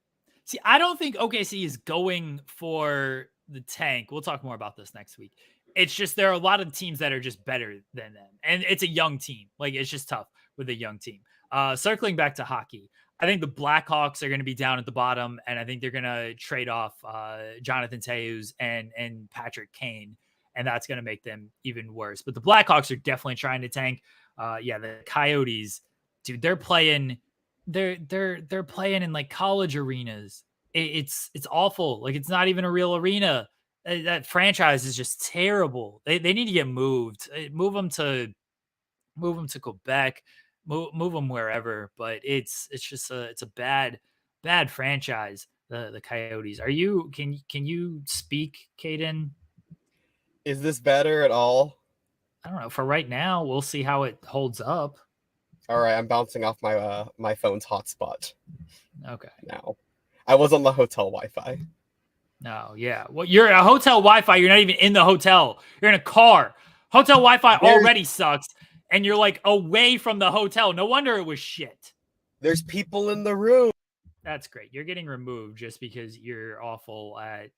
See, I don't think OKC is going for the tank. We'll talk more about this next week. It's just there are a lot of teams that are just better than them, and it's a young team. Like, it's just tough with a young team. Circling back to hockey, I think the Blackhawks are going to be down at the bottom, and I think they're going to trade off Jonathan Toews and Patrick Kane, and that's going to make them even worse. But the Blackhawks are definitely trying to tank. The Coyotes, dude, they're playing in like college arenas. It's awful. Like, it's not even a real arena. That franchise is just terrible. They need to get moved. Move them to Quebec. Move them wherever. But it's a bad franchise. The Coyotes. Can you speak, Kaden? Is this better at all? I don't know. For right now, we'll see how it holds up. All right, I'm bouncing off my phone's hotspot. Okay. Now, I was on the hotel Wi-Fi. No, yeah. Well, you're a hotel Wi-Fi. You're not even in the hotel. You're in a car. Hotel Wi-Fi already sucks, and you're like away from the hotel. No wonder it was shit. There's people in the room. That's great. You're getting removed just because you're awful at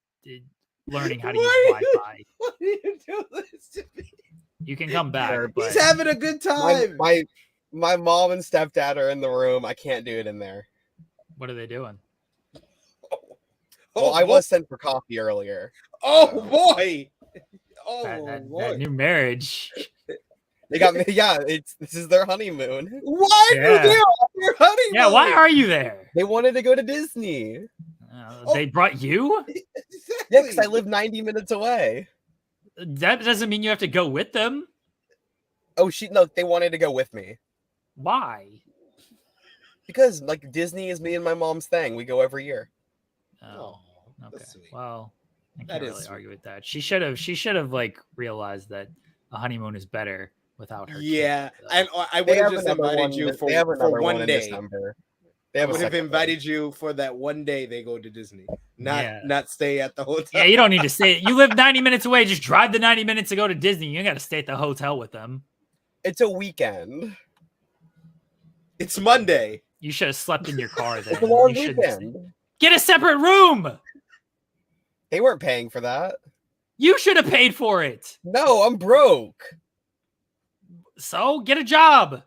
learning how to use Wi-Fi. Why do you do this to me? You can come back. But he's having a good time. My mom and stepdad are in the room. I can't do it in there. What are they doing? Well, I was sent for coffee earlier. Oh boy! Oh, that new marriage. They got me. Yeah, this is their honeymoon. Why are you there on your honeymoon? Yeah, why are you there? They wanted to go to Disney. They brought you? Exactly. Yeah, because I live 90 minutes away. That doesn't mean you have to go with them. Oh, no, they wanted to go with me. Why? Because like Disney is me and my mom's thing. We go every year. Oh, okay. Well, I can't really argue with that. She should have like realized that a honeymoon is better without her. Yeah, kid, and I would have just invited you for one day. I would have invited you for that one day they go to Disney, not stay at the hotel. Yeah, you don't need to stay. You live 90 minutes away. Just drive the 90 minutes to go to Disney. You ain't got to stay at the hotel with them. It's a weekend. It's Monday. You should have slept in your car then. It's a long weekend. Get a separate room. They weren't paying for that. You should have paid for it. No, I'm broke. So get a job.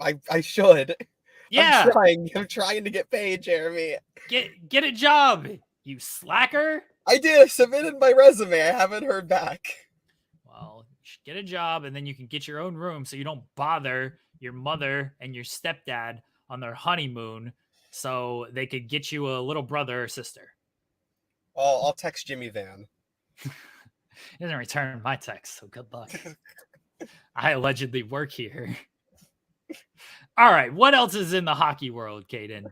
I should. Yeah. I'm trying to get paid, Jeremy. Get a job, you slacker. I did. I submitted my resume. I haven't heard back. Well, you should get a job, and then you can get your own room so you don't bother your mother and your stepdad on their honeymoon so they could get you a little brother or sister. I'll text Jimmy Van. He doesn't return my text, so good luck. I allegedly work here. All right, what else is in the hockey world, Kaden?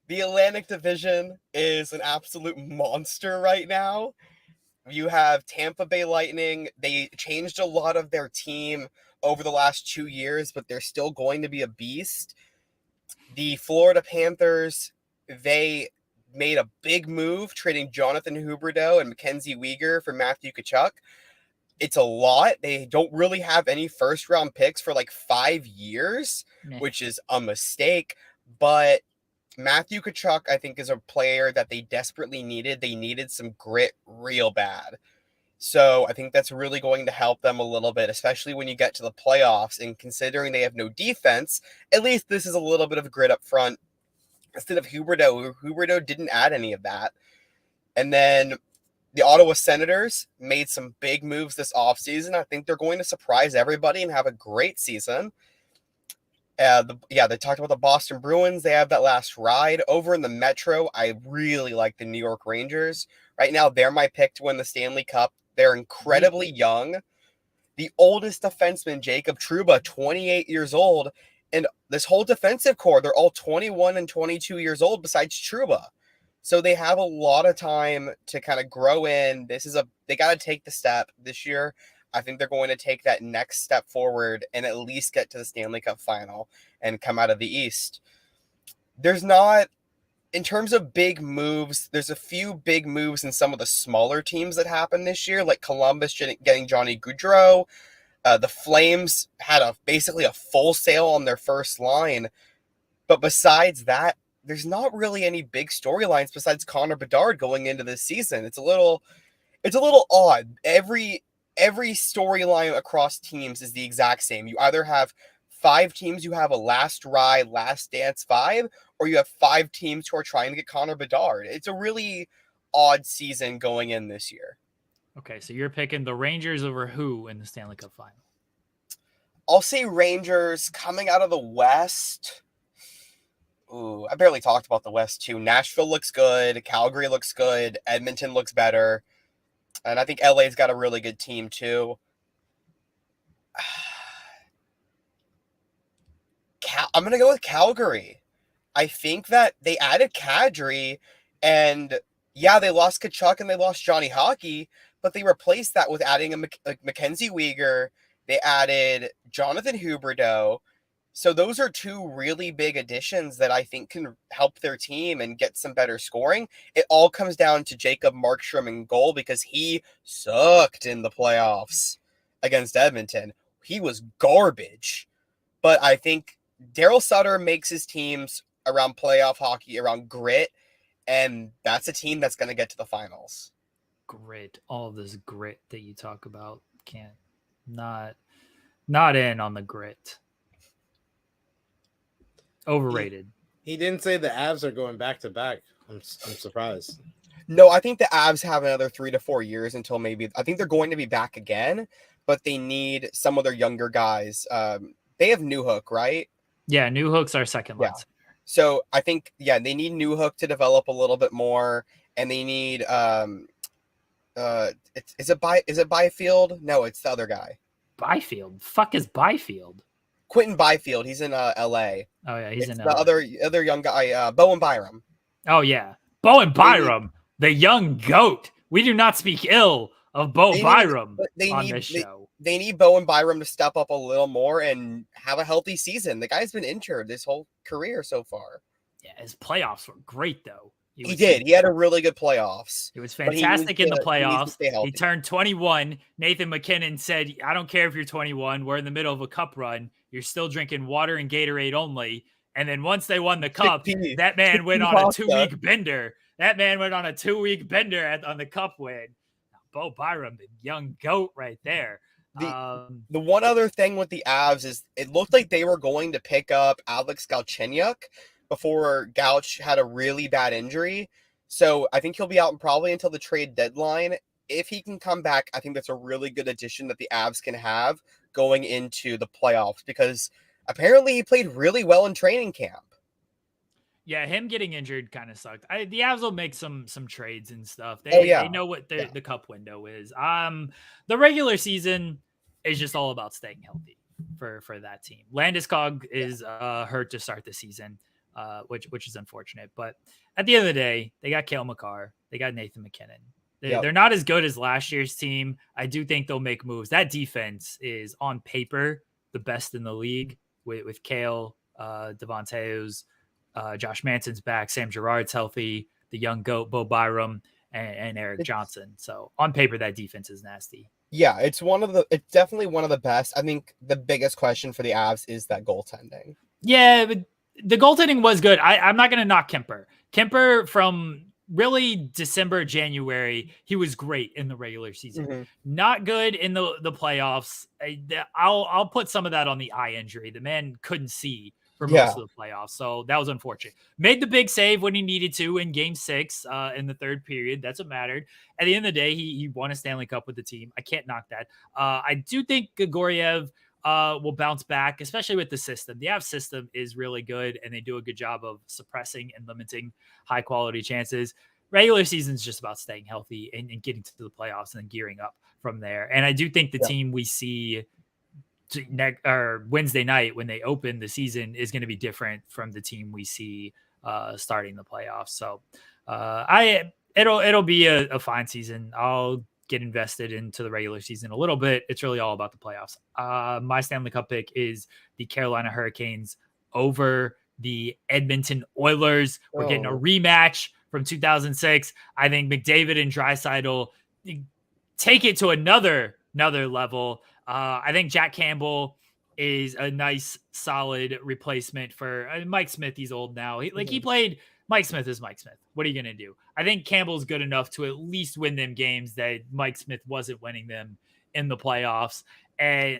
The Atlantic Division is an absolute monster right now. You have Tampa Bay Lightning. They changed a lot of their team over the last 2 years, but they're still going to be a beast. The Florida Panthers, they made a big move trading Jonathan Huberdeau and Mackenzie Weegar for Matthew Tkachuk. It's a lot. They don't really have any first-round picks for like 5 years, which is a mistake. But Matthew Tkachuk, I think, is a player that they desperately needed. They needed some grit real bad. So I think that's really going to help them a little bit, especially when you get to the playoffs. And considering they have no defense, at least this is a little bit of grit up front. Instead of Huberdeau didn't add any of that. And then the Ottawa Senators made some big moves this offseason. I think they're going to surprise everybody and have a great season. They talked about the Boston Bruins. They have that last ride. Over in the Metro, I really like the New York Rangers. Right now, they're my pick to win the Stanley Cup. They're incredibly young. The oldest defenseman, Jacob Trouba, 28 years old. And this whole defensive core, they're all 21 and 22 years old besides Trouba. So they have a lot of time to kind of grow in. They got to take the step this year. I think they're going to take that next step forward and at least get to the Stanley Cup final and come out of the East. There's not, in terms of big moves, there's a few big moves in some of the smaller teams that happened this year, like Columbus getting Johnny Gaudreau. The Flames had basically a full sale on their first line. But besides that, there's not really any big storylines besides Connor Bedard going into this season. It's a little odd. Every storyline across teams is the exact same. You either have 5 teams who have a last ride, last dance vibe, or you have 5 teams who are trying to get Connor Bedard. It's a really odd season going in this year. Okay, so you're picking the Rangers over who in the Stanley Cup final? I'll say Rangers coming out of the West. Ooh, I barely talked about the West too. Nashville looks good. Calgary looks good. Edmonton looks better. And I think LA's got a really good team too. I'm going to go with Calgary. I think that they added Kadri, and yeah, they lost Tkachuk and they lost Johnny Hockey, but they replaced that with adding a Mackenzie Weegar. They added Jonathan Huberdeau. So those are 2 really big additions that I think can help their team and get some better scoring. It all comes down to Jacob Markstrom in goal because he sucked in the playoffs against Edmonton. He was garbage. But I think Daryl Sutter makes his teams around playoff hockey, around grit, and that's a team that's going to get to the finals. Grit, all this grit that you talk about, not in on the grit. Overrated. He didn't say the Avs are going back to back. I'm surprised. No, I think the Avs have another 3 to 4 years until I think they're going to be back again, but they need some of their younger guys. They have Newhook, right? Yeah, Newhook's our second line. So I think, they need Newhook to develop a little bit more, and they need is it Byfield? No, it's the other guy. Byfield? Fuck is Byfield? Quentin Byfield. He's in LA. Oh yeah, he's in the LA. other young guy, Bowen Byram. Oh yeah, Bowen Byram, the young goat. We do not speak ill of Byram on this show. They need Bowen Byram to step up a little more and have a healthy season. The guy's been injured this whole career so far. Yeah, his playoffs were great though. He did. He had a really good playoffs. It was fantastic in the playoffs. He turned 21. Nathan McKinnon said, I don't care if you're 21. We're in the middle of a cup run. You're still drinking water and Gatorade only. And then once they won the cup, that man went on a 2-week bender. That man went on a 2-week bender on the cup win. Bo Byram, the young goat right there. The one other thing with the Avs is it looked like they were going to pick up Alex Galchenyuk before Gauch had a really bad injury. So I think he'll be out probably until the trade deadline. if he can come back, I think that's a really good addition that the Avs can have going into the playoffs, because apparently he played really well in training camp. Yeah, him getting injured kind of sucked. The Avs will make some trades and stuff. Oh, yeah. They know what the cup window is. The regular season is just all about staying healthy for that team. Landeskog is hurt to start the season, which is unfortunate. But at the end of the day, they got Cale Makar, they got Nathan McKinnon. They're not as good as last year's team. I do think they'll make moves. That defense is on paper the best in the league with Cale, Devontaeus. Josh Manson's back. Sam Girard's healthy. The young goat, Bo Byram, and Eric Johnson. So on paper, that defense is nasty. Yeah, it's definitely one of the best. I think the biggest question for the Avs is that goaltending. Yeah, but the goaltending was good. I'm not going to knock Kemper. Kemper from really December, January, he was great in the regular season. Mm-hmm. Not good in the playoffs. I'll put some of that on the eye injury. The man couldn't see for most of the playoffs. So that was unfortunate. Made the big save when he needed to in game 6 in the third period. That's what mattered. At the end of the day, he won a Stanley Cup with the team. I can't knock that. I do think Grigoriev will bounce back, especially with the system. The Avs system is really good, and they do a good job of suppressing and limiting high-quality chances. Regular season is just about staying healthy and getting to the playoffs and then gearing up from there. And I do think the team we see Wednesday night when they open the season is going to be different from the team we see starting the playoffs. So it'll be a fine season. I'll get invested into the regular season a little bit. It's really all about the playoffs. My Stanley Cup pick is the Carolina Hurricanes over the Edmonton Oilers. We're getting a rematch from 2006. I think McDavid and Draisaitl take it to another level. I think Jack Campbell is a nice, solid replacement for Mike Smith. He's old now. He played. Mike Smith is Mike Smith. What are you going to do? I think Campbell's good enough to at least win them games that Mike Smith wasn't winning them in the playoffs. And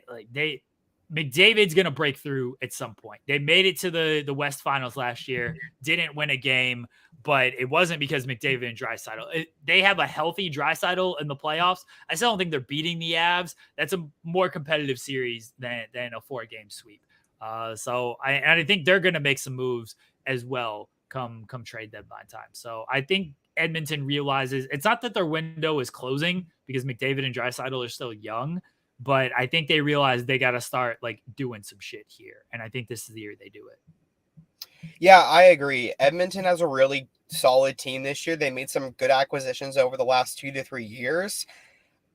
McDavid's going to break through at some point. They made it to the West Finals last year, didn't win a game, but it wasn't because McDavid and Draisaitl. They have a healthy Draisaitl in the playoffs. I still don't think they're beating the Avs. That's a more competitive series than a 4-game sweep. So I think they're going to make some moves as well come trade deadline time. So I think Edmonton realizes it's not that their window is closing because McDavid and Draisaitl are still young, but I think they realize they got to start doing some shit here. And I think this is the year they do it. Yeah, I agree. Edmonton has a really solid team this year. They made some good acquisitions over the last 2 to 3 years.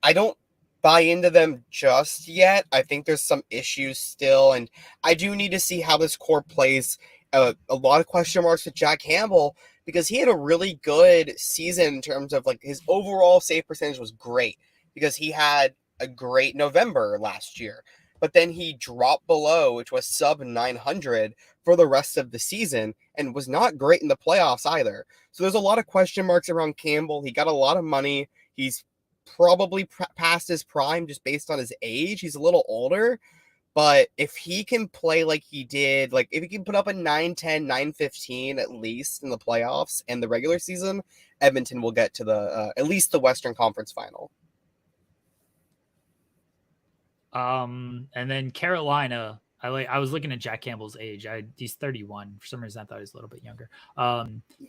I don't buy into them just yet. I think there's some issues still, and I do need to see how this core plays. A lot of question marks with Jack Campbell because he had a really good season in terms of his overall save percentage was great because he had a great November last year, but then he dropped below, which was sub 900 for the rest of the season and was not great in the playoffs either. So there's a lot of question marks around Campbell. He got a lot of money. He's probably past his prime just based on his age. He's a little older, but if he can play like he did, if he can put up a 9-10, 9-15 at least in the playoffs and the regular season, Edmonton will get to at least the Western Conference final. And then Carolina, I was looking at Jack Campbell's age. He's 31. For some reason, I thought he was a little bit younger.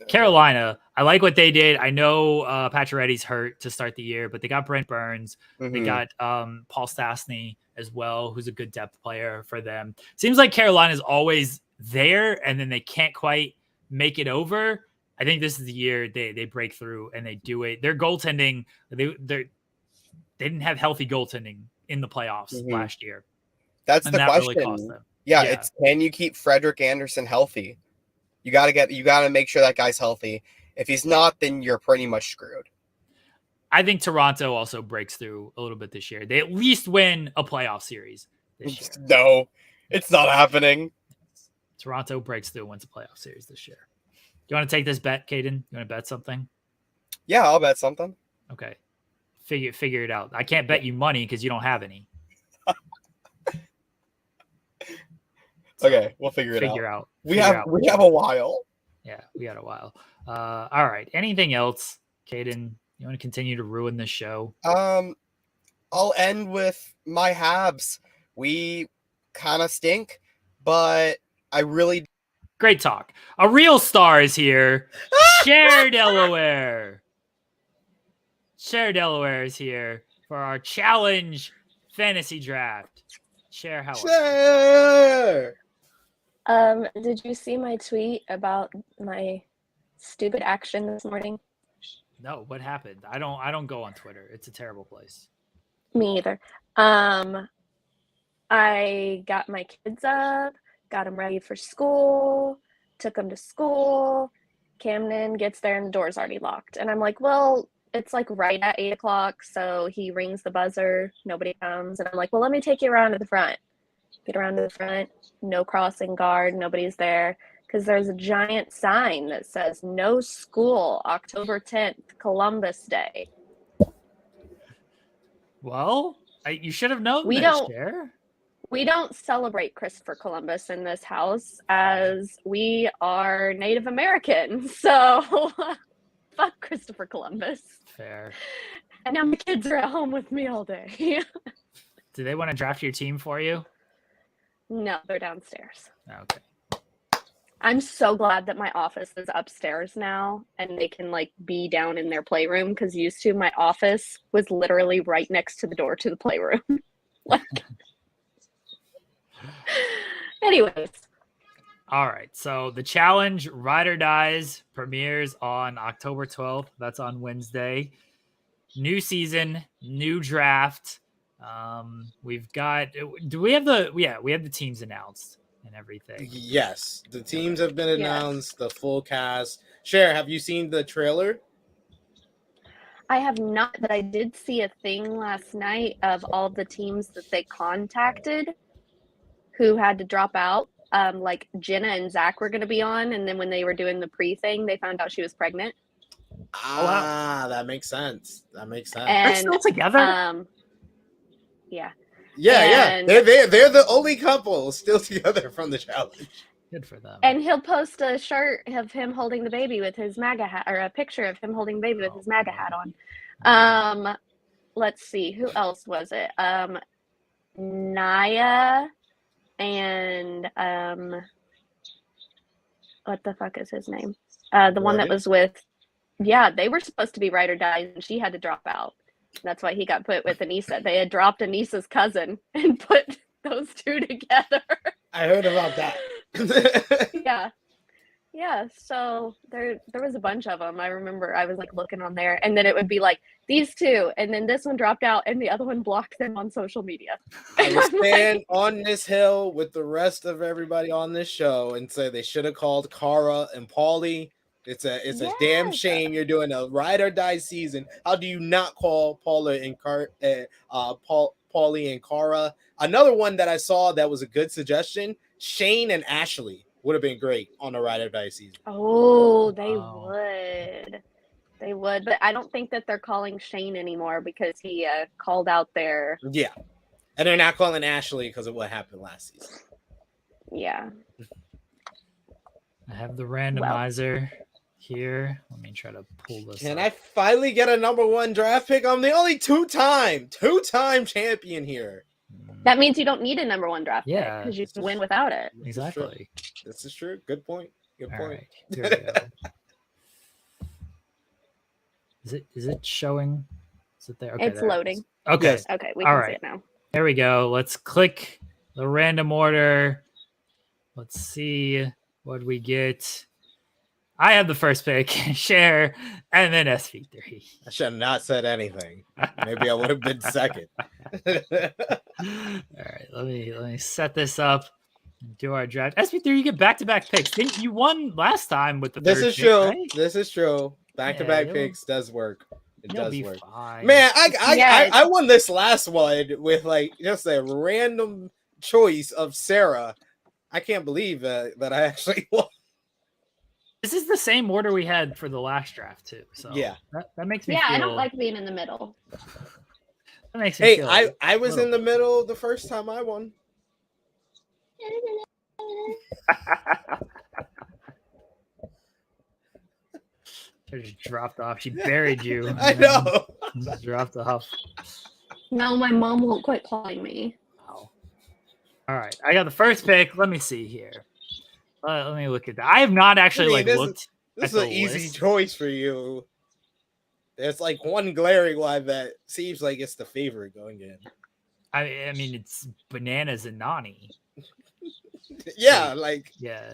Carolina, I like what they did. I know Pacioretty's hurt to start the year, but they got Brent Burns. Mm-hmm. They got Paul Stastny as well, who's a good depth player for them. Seems like Carolina's always there, and then they can't quite make it over. I think this is the year they break through and they do it. Their goaltending, they didn't have healthy goaltending in the playoffs last year. That's the question. Really cost them. Yeah, it's can you keep Frederik Andersen healthy? You got to make sure that guy's healthy. If he's not, then you're pretty much screwed. I think Toronto also breaks through a little bit this year. They at least win a playoff series this year. No, it's not happening. Toronto breaks through and wins a playoff series this year. Do you want to take this bet, Kaden? You want to bet something? Yeah, I'll bet something. Okay. Figure it out. I can't bet you money because you don't have any. Okay, we'll figure it out. We have a while. Yeah, we got a while. All right. Anything else, Kaden, You want to continue to ruin this show? I'll end with my Habs. We kind of stink, but I really Great talk. A real star is here. Cher Delaware. Cher Delaware is here for our challenge fantasy draft. Cher, how are Sure. Did you see my tweet about my stupid action this morning? No, what happened? I don't go on Twitter. It's a terrible place. Me either. I got my kids up, got them ready for school, took them to school. Camden gets there and the door's already locked. And I'm like, well, it's like right at 8 o'clock. So he rings the buzzer. Nobody comes. And I'm like, well, let me take you around to the front. Get around to the front. No crossing guard. Nobody's there. Because there's a giant sign that says no school, October 10th, Columbus Day. Well, you should have known We this, don't- Cher. We don't celebrate Christopher Columbus in this house as we are Native American. So fuck Christopher Columbus. Fair. And now my kids are at home with me all day. Do they want to draft your team for you? No, they're downstairs. Okay. I'm so glad that my office is upstairs now and they can like be down in their playroom, because used to my office was literally right next to the door to the playroom. Like, anyways. All right. So the challenge Ride or Dies premieres on October 12th. That's on Wednesday. New season, new draft. We've got. Do we have the? Yeah, we have the teams announced and everything. Yes, the teams have been announced. The full cast. Cher, have you seen the trailer? I have not, but I did see a thing last night of all the teams that they contacted who had to drop out. Like Jenna and Zach were going to be on, and then when they were doing the pre-thing, they found out she was pregnant. That makes sense. They're And still together. yeah. Yeah. And- They're the only couple still together from the challenge. Good for them. And he'll post a shirt of him holding the baby with his MAGA hat, or a picture of him holding the baby with his MAGA hat on. Let's see, who else was it? Naya and what the fuck is his name? The one that Morgan? was with, yeah, they were supposed to be Ride or Die, and she had to drop out. That's why he got put with Anissa. They had dropped Anissa's cousin and put those two together. I heard about that. Yeah. So there was a bunch of them. I remember I was like looking on there, and then it would be like these two, and then this one dropped out, and the other one blocked them on social media. I will stand on this hill with the rest of everybody on this show and say they should have called Cara and Paulie. It's a damn shame you're doing a Ride or Die season. How do you not call Paulie and Cara? Another one that I saw that was a good suggestion: Shane and Ashley would have been great on a Ride or Die season. Oh, they Wow. would. They would, but I don't think that they're calling Shane anymore because he called out their. Yeah, and they're not calling Ashley because of what happened last season. Yeah. I have the randomizer here. Let me try to pull this. Can up. I finally get a number one draft pick? I'm the only two-time champion here. That means you don't need a number one draft pick Yeah. because you can win without it. Exactly. This is true. Good point. Good All point. right. Here we go. Is it showing? Is it there? Okay, It's there it loading. is. Okay. Yes. Okay, we All can right. see it now. There we go. Let's click the random order. Let's see what we get. I have the first pick, Cher, and then SV3. I should have not said anything. Maybe I would have been second. All right, let me set this up. And do our draft. SV3, you get back-to-back picks. Didn't you won last time with the This third is pick, true. right? This is true. Back-to-back Yeah, picks does work. It You'll does be work. fine. Man, Yeah. I won this last one with like just a random choice of Sarah. I can't believe that I actually won. This is the same order we had for the last draft too. So Yeah. that makes me Yeah, feel. I don't like being in the middle. That makes me Hey, feel. I was little in the middle the first time I won. She just dropped off. She buried you. I know. Just dropped off. No, my mom won't quit calling me. Wow. All right. I got the first pick. Let me see here. Let me look at that. I have not actually looked. This is an easy choice for you. There's like one glaring one that seems like it's the favorite going in. I mean, it's Bananas and Nani. Yeah, like yeah.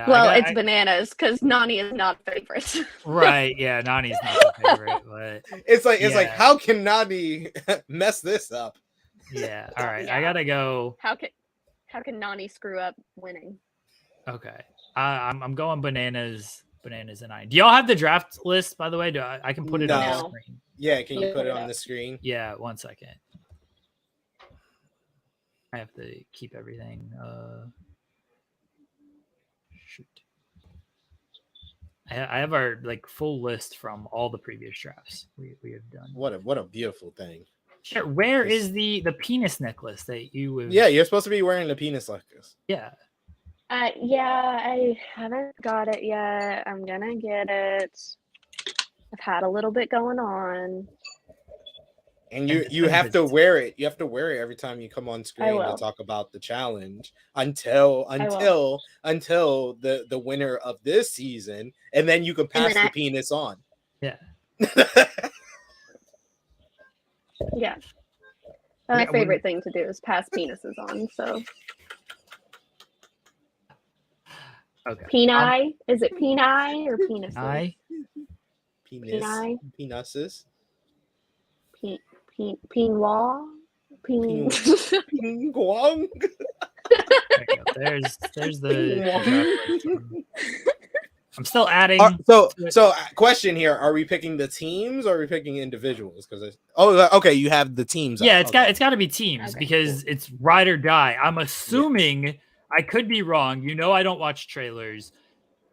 Well, it's Bananas because Nani is not a favorite. Right? Yeah, Nani's not the favorite, but it's like how can Nani mess this up? Yeah. All right. Yeah. I gotta go. How can Nani screw up winning? Okay. I'm going Bananas and Nani. Do y'all have the draft list, by the way? I can put it on the screen. Yeah, can you put it on the screen? Yeah, 1 second. I have to keep everything. Shoot. I have our full list from all the previous drafts we have done. What a beautiful thing. Sure. Where is the penis necklace that you would? Yeah, you're supposed to be wearing the penis necklace. Yeah. Yeah, I haven't got it yet. I'm gonna get it. I've had a little bit going on. And you have to wear it. You have to wear it every time you come on screen to talk about the challenge until the winner of this season, and then you can pass the penis on. Yeah. Yeah. My favorite thing to do is pass penises on. So. Okay. Peni? Is it peni or penises? Penises. Pinwa? Pingwong? There's the. I'm still adding. So question here: are we picking the teams or are we picking individuals? Because okay, you have the teams. Yeah, it's got to be teams because it's ride or die. I'm assuming I could be wrong. I don't watch trailers.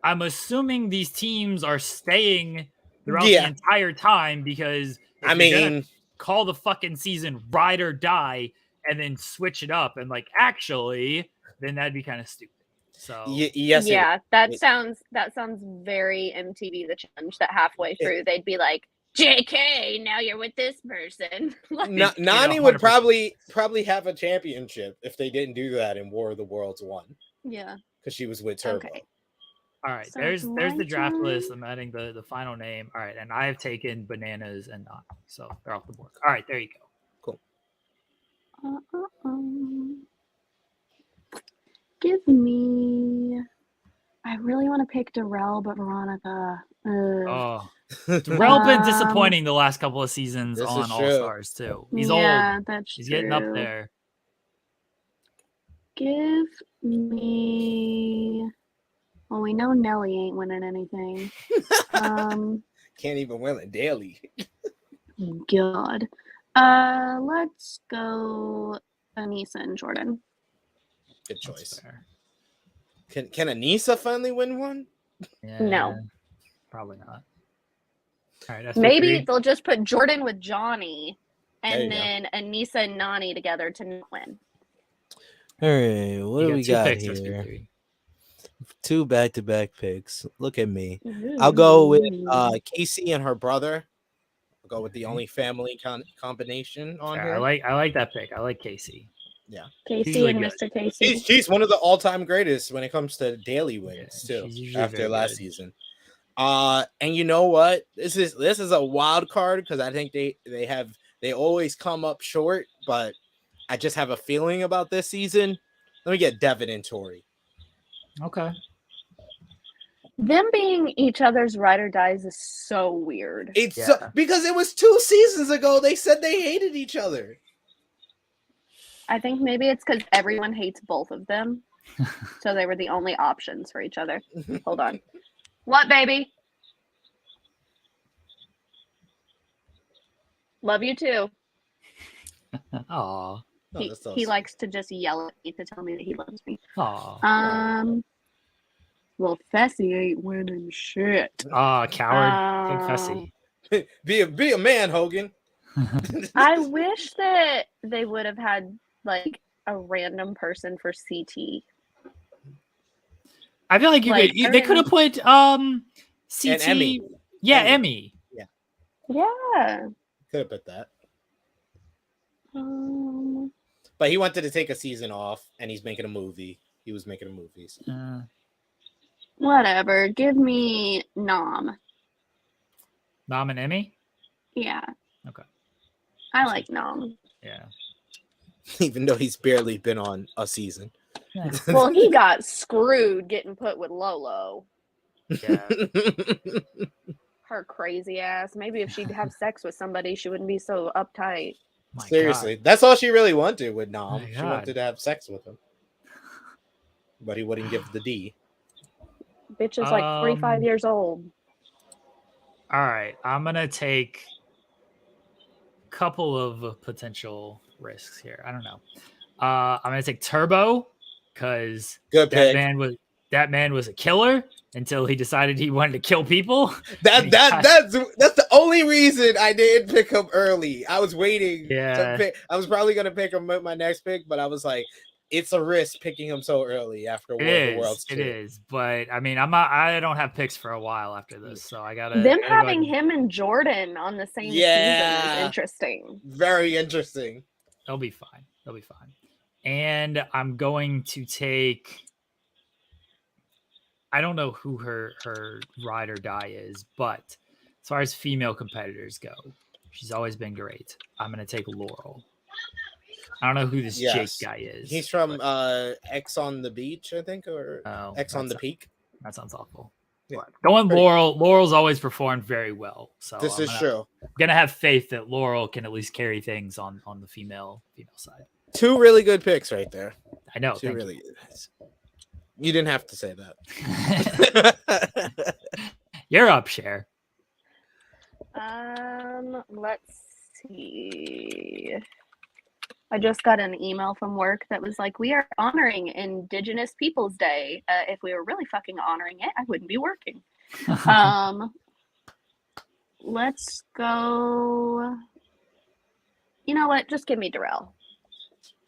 I'm assuming these teams are staying throughout the entire time because call the fucking season ride or die and then switch it up and actually then that'd be kind of stupid. So yes, that sounds very MTV The Challenge that halfway through they'd be like, JK, now you're with this person. Nani would probably have a championship if they didn't do that in War of the Worlds 1. Yeah, because she was with Turbo. Okay. All right, so there's the draft list. I'm adding the final name. All right, and I have taken Bananas and Nani, so they're off the board. All right, there you go. Cool. Give me. I really want to pick Darrell, but Veronica. Darrell been disappointing the last couple of seasons on All Stars too. He's old. He's getting up there. Give me. Well, we know Nelly ain't winning anything. Can't even win it daily. God. Let's go Anissa and Jordan. Good choice. Can Anissa finally win one? Yeah, no. Probably not. All right, maybe they'll just put Jordan with Johnny and then Anissa and Nani together to not win. All right, what do we got here? 2 back-to-back picks. Look at me. I'll go with Casey and her brother. I'll go with the only family combination on here. I like that pick. I like Casey. Yeah, Casey and Mr. Casey. She's one of the all-time greatest when it comes to daily wins too. After last season, and you know what? This is a wild card because I think they always come up short, but I just have a feeling about this season. Let me get Devin and Tori. Okay. Them being each other's ride or dies is so weird. It's because it was 2 seasons ago. They said they hated each other. I think maybe it's because everyone hates both of them. So they were the only options for each other. Hold on. What, baby? Love you too. Aw. He likes to just yell at me to tell me that he loves me. Aw. Well, Fessy ain't winning shit. Coward. Fessy. Be a man, Hogan. I wish that they would have had a random person for CT. I feel like they could have put CT. And Emmy. Yeah, Emmy. Yeah. Could have put that. But he wanted to take a season off, and he's making a movie. He was making a movie. So. Whatever. Give me Nom. Nom and Emmy? Yeah. Okay. I like Nom. Yeah. Even though he's barely been on a season. Yeah. Well, he got screwed getting put with Lolo. Yeah. Her crazy ass. Maybe if she'd have sex with somebody, she wouldn't be so uptight. My Seriously, God. that's all she really wanted with Nom. My She God. wanted to have sex with him. But he wouldn't give the D. Bitch is like 45 years old. All right. I'm going to take a couple of potential risks here. I don't know. I'm going to take Turbo because Good pick. that man was a killer until he decided he wanted to kill people. That's the only reason I didn't pick him early. I was waiting to pick. I was probably gonna pick him with my next pick, but I was like, it's a risk picking him so early after War of the Worlds. It is, but I mean, I don't have picks for a while after this, so I gotta. Them having him and Jordan on the same season is interesting. Very interesting. They'll be fine. And I'm going to take. I don't know who her ride or die is, but as far as female competitors go, she's always been great. I'm going to take Laurel. I don't know who this Jake guy is. He's from X on the Beach, I think, or X on the Peak. That sounds awful. Yeah. Going Laurel. Laurel's always performed very well. So this is true. I'm going to have faith that Laurel can at least carry things on the female side. Two really good picks right there. I know. Two really good. You didn't have to say that. You're up, Cher. Let's see. I just got an email from work that was like, we are honoring Indigenous Peoples Day. If we were really fucking honoring it, I wouldn't be working. Let's go. You know what? Just give me Darrell.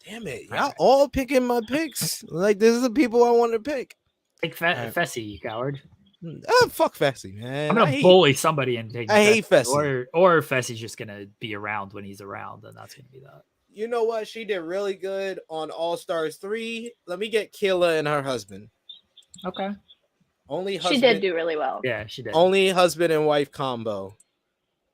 Damn it. Y'all all picking my picks. Like, this is the people I want to pick. Take Fessy, you coward. Fuck Fessy, man. I'm going to bully somebody and take I hate Fessy. Or Fessy's just going to be around when he's around, and that's going to be that. You know what? She did really good on All-Stars 3. Let me get Kayla and her husband. Okay. She did do really well. Yeah, she did. Only husband and wife combo.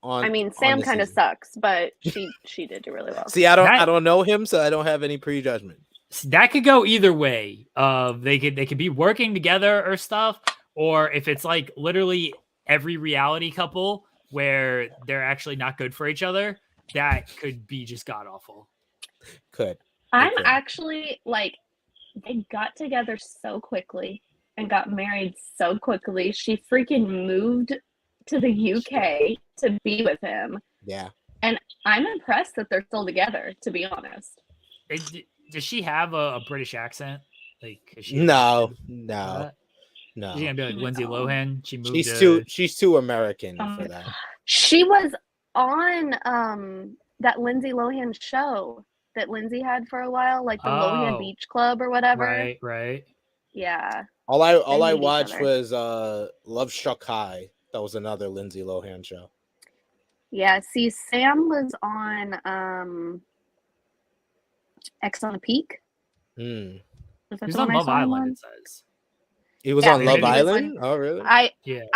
Sam kind of sucks, but she did do really well. See, I don't know him, so I don't have any prejudgment. That could go either way. They could be working together or stuff, or if it's like literally every reality couple where they're actually not good for each other, that could be just god awful. I'm actually like, they got together so quickly and got married so quickly. She freaking moved to the UK to be with him. Yeah. And I'm impressed that they're still together, to be honest. Does she have a British accent? Like, no. She's gonna be like Lindsay Lohan. She's too American for that. She was on that Lindsay Lohan show that Lindsay had for a while, like the Lohan Beach Club or whatever. Right. Yeah. All I watched was Love Struck High. That was another Lindsay Lohan show. Yeah, see, Sam was on X on the Peak. He was on Love Island, it says. He was on Love Island? Oh, really? I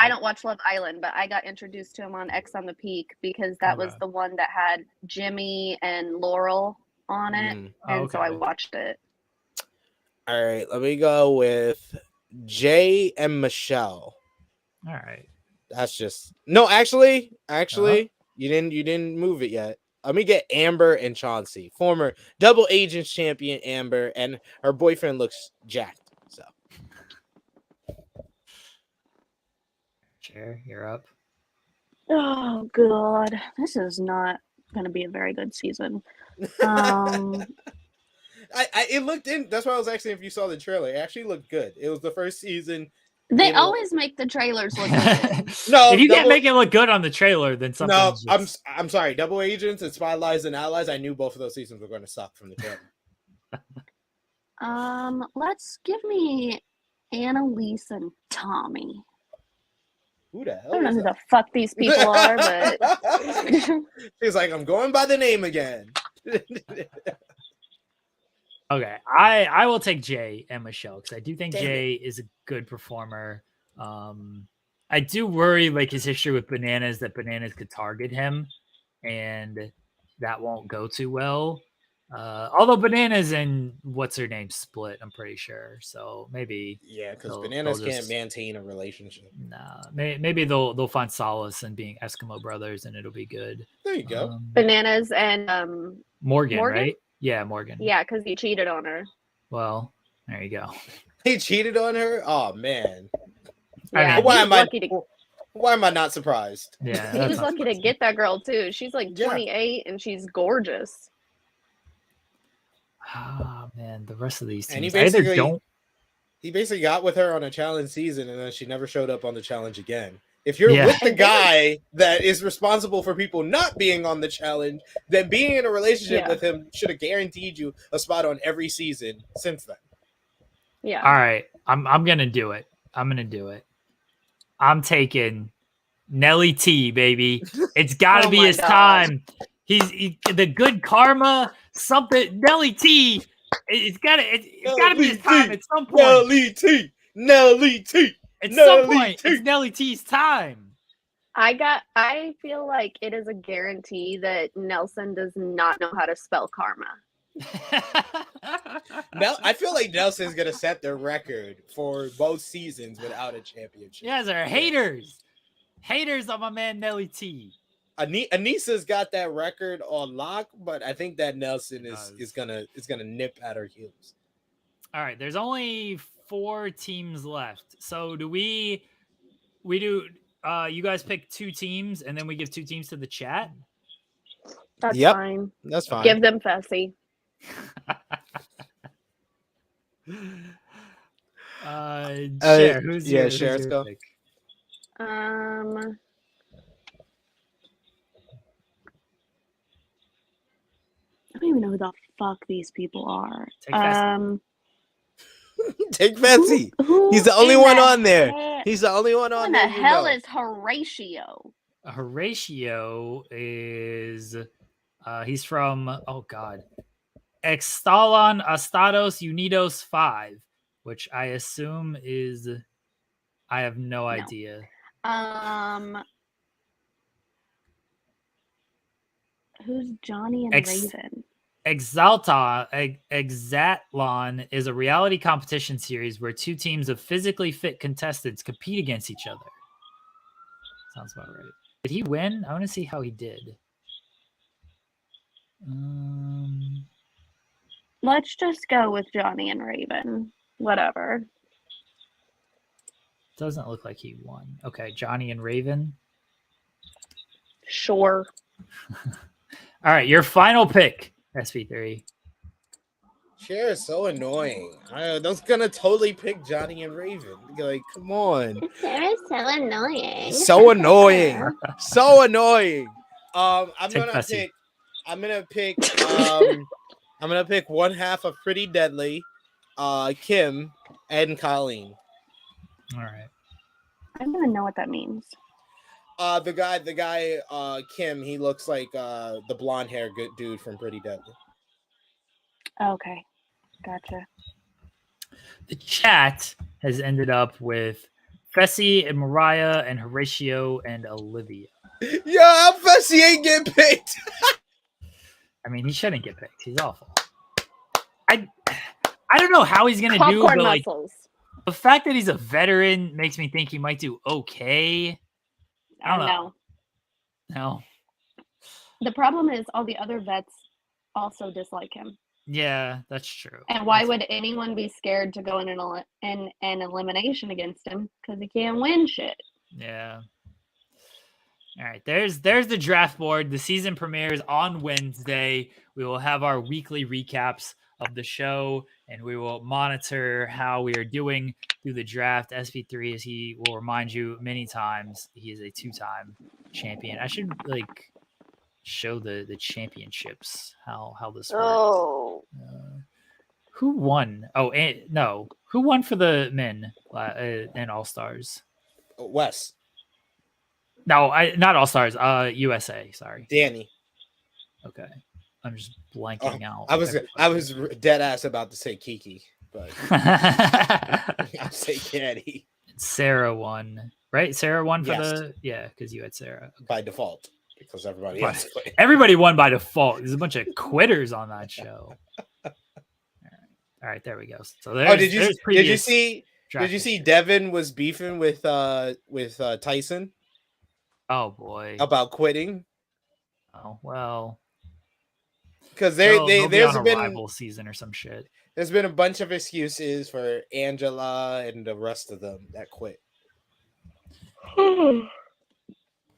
don't watch Love Island, but I got introduced to him on X on the Peak because that was the one that had Jimmy and Laurel on it. So I watched it. All right, let me go with Jay and Michelle. All right. That's just actually, you didn't move it yet. Let me get Amber and Chauncey, former double agents champion Amber, and her boyfriend looks jacked. So, Cher, you're up. Oh God, this is not going to be a very good season. It looked in. That's why I was asking if you saw the trailer. It actually looked good. It was the first season. They always make the trailers look good. No, if you can't make it look good on the trailer, then something. No, I'm sorry. Double Agents and Spy Lies and Allies. I knew both of those seasons were going to suck from the trailer. Let's give me Annalise and Tommy. Who the hell? I don't know who the fuck these people are, but he's like, I'm going by the name again. Okay, I will take Jay and Michelle because I do think Damn Jay is a good performer. I do worry like his history with Bananas that Bananas could target him, and that won't go too well. Although Bananas and what's her name split, I'm pretty sure. So maybe because Bananas can't maintain a relationship. Nah, maybe they'll find solace in being Eskimo brothers, and it'll be good. There you go. Bananas and Morgan, right? Yeah, Morgan. Yeah, because he cheated on her. Well, there you go. He cheated on her? Oh, man. Yeah, why am I not surprised? Yeah, he was lucky to get that girl, too. She's like 28, and she's gorgeous. Oh, man, the rest of these teams. And he basically got with her on a challenge season, and then she never showed up on the challenge again. If you're with the guy that is responsible for people not being on the challenge, then being in a relationship with him should have guaranteed you a spot on every season since then. Yeah. All right. I'm gonna do it. I'm taking Nelly T, baby. It's gotta be his time. He's the good karma, something Nelly T. It's gotta be his time at some point. Nelly T. At some point, it's Nelly T's time. I feel like it is a guarantee that Nelson does not know how to spell karma. I feel like Nelson's gonna set the record for both seasons without a championship. You guys are haters. Haters on my man Nelly T. Anissa's got that record on lock, but I think that Nelson is gonna nip at her heels. All right, there's only 4 teams left. So do we do you guys pick 2 teams and then we give 2 teams to the chat? That's fine. That's fine. Give them Fessy. Cher, who's your Cher's go. pick? I don't even know who the fuck these people are. Take Fessy. He's the only one on there. He's the only one on there. Who the hell is Horatio? Horatio is he's from Extalon Estados Unidos 5, which I assume is I have no idea. Who's Johnny and Raven? Exatlon is a reality competition series where 2 teams of physically fit contestants compete against each other. Sounds about right. Did he win? I want to see how he did. Let's just go with Johnny and Raven. Whatever. Doesn't look like he won. Okay, Johnny and Raven. Sure. All right, your final pick, SV3. Cher is so annoying. I was gonna totally pick Johnny and Raven. Like, come on. Cher is so annoying. So annoying. So annoying. I'm gonna pick one half of Pretty Deadly, Kim, and Colleen. All right. I don't even know what that means. The guy, Kim, he looks like the blonde hair good dude from Pretty Deadly. Okay, gotcha. The chat has ended up with Fessy and Mariah and Horatio and Olivia. Yeah, Fessy ain't getting picked. I mean, he shouldn't get picked. He's awful. I don't know how he's gonna do, but like the fact that he's a veteran makes me think he might do okay. I don't know. No. The problem is all the other vets also dislike him. Yeah, that's true. And why would anyone be scared to go in an elimination against him? Because he can't win shit. Yeah. All right, there's the draft board. The season premieres on Wednesday. We will have our weekly recaps of the show, and we will monitor how we are doing through the draft. SP3, as he will remind you many times, he is a 2-time champion. I should show the championships how this works. Oh, who won? No, who won for the men in All Stars? Wes. No, not All Stars. USA. Sorry, Danny. Okay, I'm just blanking out. I was dead ass about to say Kiki, but I'll say Caddy. Sarah won, right? Sarah won for Yes. because you had Sarah by default because everybody else quit. Everybody won by default. There's a bunch of quitters on that show. All right, there we go. So did you see Devin was beefing with Tyson? Oh boy, about quitting. Oh well, because there's been been a rival season or some shit. There's been a bunch of excuses for Angela and the rest of them that quit.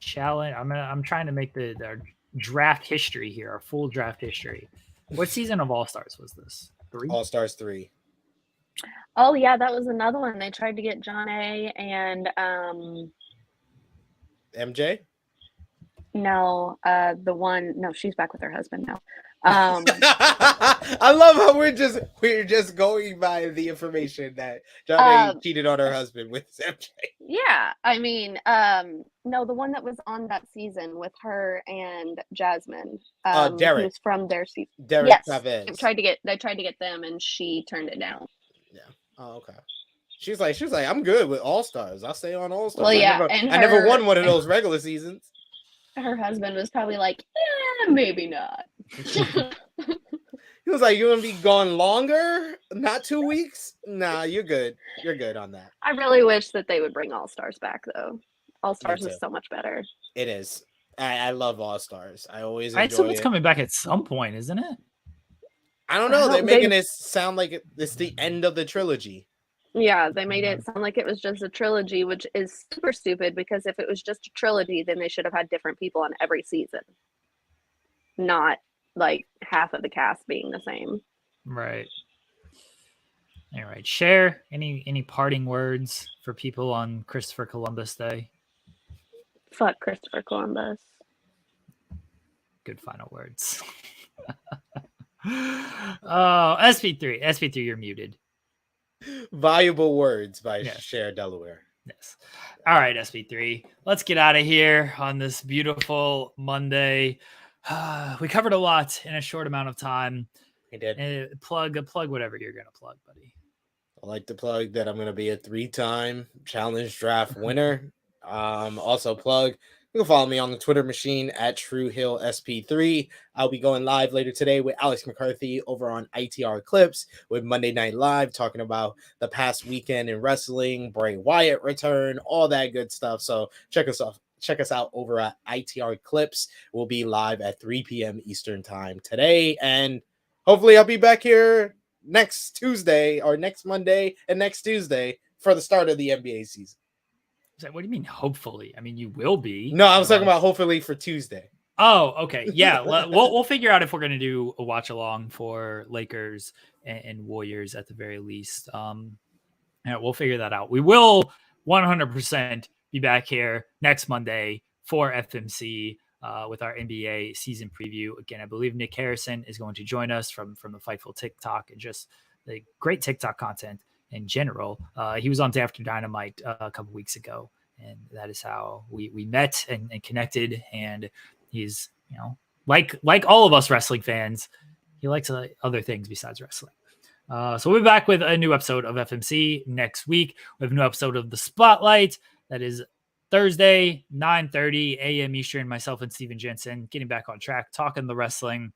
Challenge. I'm trying to make the draft history here, our full draft history. What season of All Stars was this? 3? All Stars 3. Oh yeah, that was another one. They tried to get John A. and MJ. No, she's back with her husband now. I love how we're just going by the information that John A. cheated on her husband with MJ. Yeah, I mean, no, the one that was on that season with her and Jasmine. Derek, who's from their season. Derek yes, Chavez. They tried to get them, and she turned it down. Yeah. Oh, okay. She was like, I'm good with All Stars. I'll stay on All Stars. Well, yeah, I never won one of those regular seasons. Her husband was probably like, maybe not. He was like, "You gonna be gone longer? Not 2 weeks? Nah, you're good. You're good on that." I really wish that they would bring All Stars back, though. All Stars is so much better. It is. I love All Stars. I always enjoy I assume it's coming back at some point, isn't it? I don't know. They're making it sound like it's the end of the trilogy. Yeah, they made it sound like it was just a trilogy, which is super stupid because if it was just a trilogy, then they should have had different people on every season. Not like half of the cast being the same. Right. All right. Cher, any parting words for people on Christopher Columbus Day? Fuck Christopher Columbus. Good final words. Oh, SP3, you're muted. Valuable words by Cher Delaware. Yes. All right, SP3. Let's get out of here on this beautiful Monday. We covered a lot in a short amount of time. I did. Plug whatever you're gonna plug, buddy. I like to plug that I'm gonna be a 3-time challenge draft winner. Also plug. You can follow me on the Twitter machine at TrueHillSP3. I'll be going live later today with Alex McCarthy over on ITR Clips with Monday Night Live, talking about the past weekend in wrestling, Bray Wyatt return, all that good stuff. So check us out over at ITR Clips. We'll be live at 3 p.m. Eastern time today. And hopefully I'll be back here next Tuesday or next Monday and next Tuesday for the start of the NBA season. What do you mean, hopefully? I mean, you will be. No, I was talking about hopefully for Tuesday. Oh, okay. Yeah, we'll figure out if we're going to do a watch along for Lakers and Warriors at the very least. Yeah, we'll figure that out. We will 100% be back here next Monday for FMC with our NBA season preview. Again, I believe Nick Harrison is going to join us from the Fightful TikTok and just the great TikTok content in general. He was on Day After Dynamite a couple weeks ago, and that is how we met and connected. And he's, like all of us wrestling fans, he likes other things besides wrestling. So we'll be back with a new episode of FMC next week. We have a new episode of The Spotlight. That is Thursday, 9:30 a.m. Eastern. Myself and Steven Jensen getting back on track, talking the wrestling.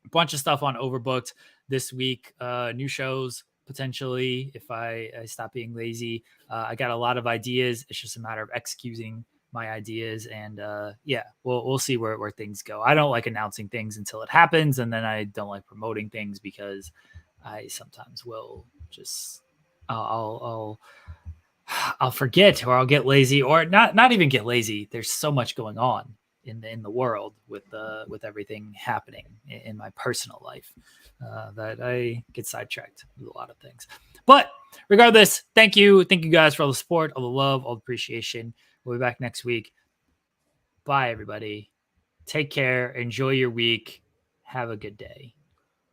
A bunch of stuff on Overbooked this week. New shows potentially if I stop being lazy. I got a lot of ideas. It's just a matter of executing my ideas, and we'll see where things go. I don't like announcing things until it happens, and then I don't like promoting things because I sometimes will just I'll forget, or I'll get lazy, or not even get lazy. There's so much going on in the world with everything happening in my personal life that I get sidetracked with a lot of things. But regardless, thank you guys for all the support, all the love, all the appreciation. We'll be back next week. Bye, everybody. Take care. Enjoy your week. Have a good day.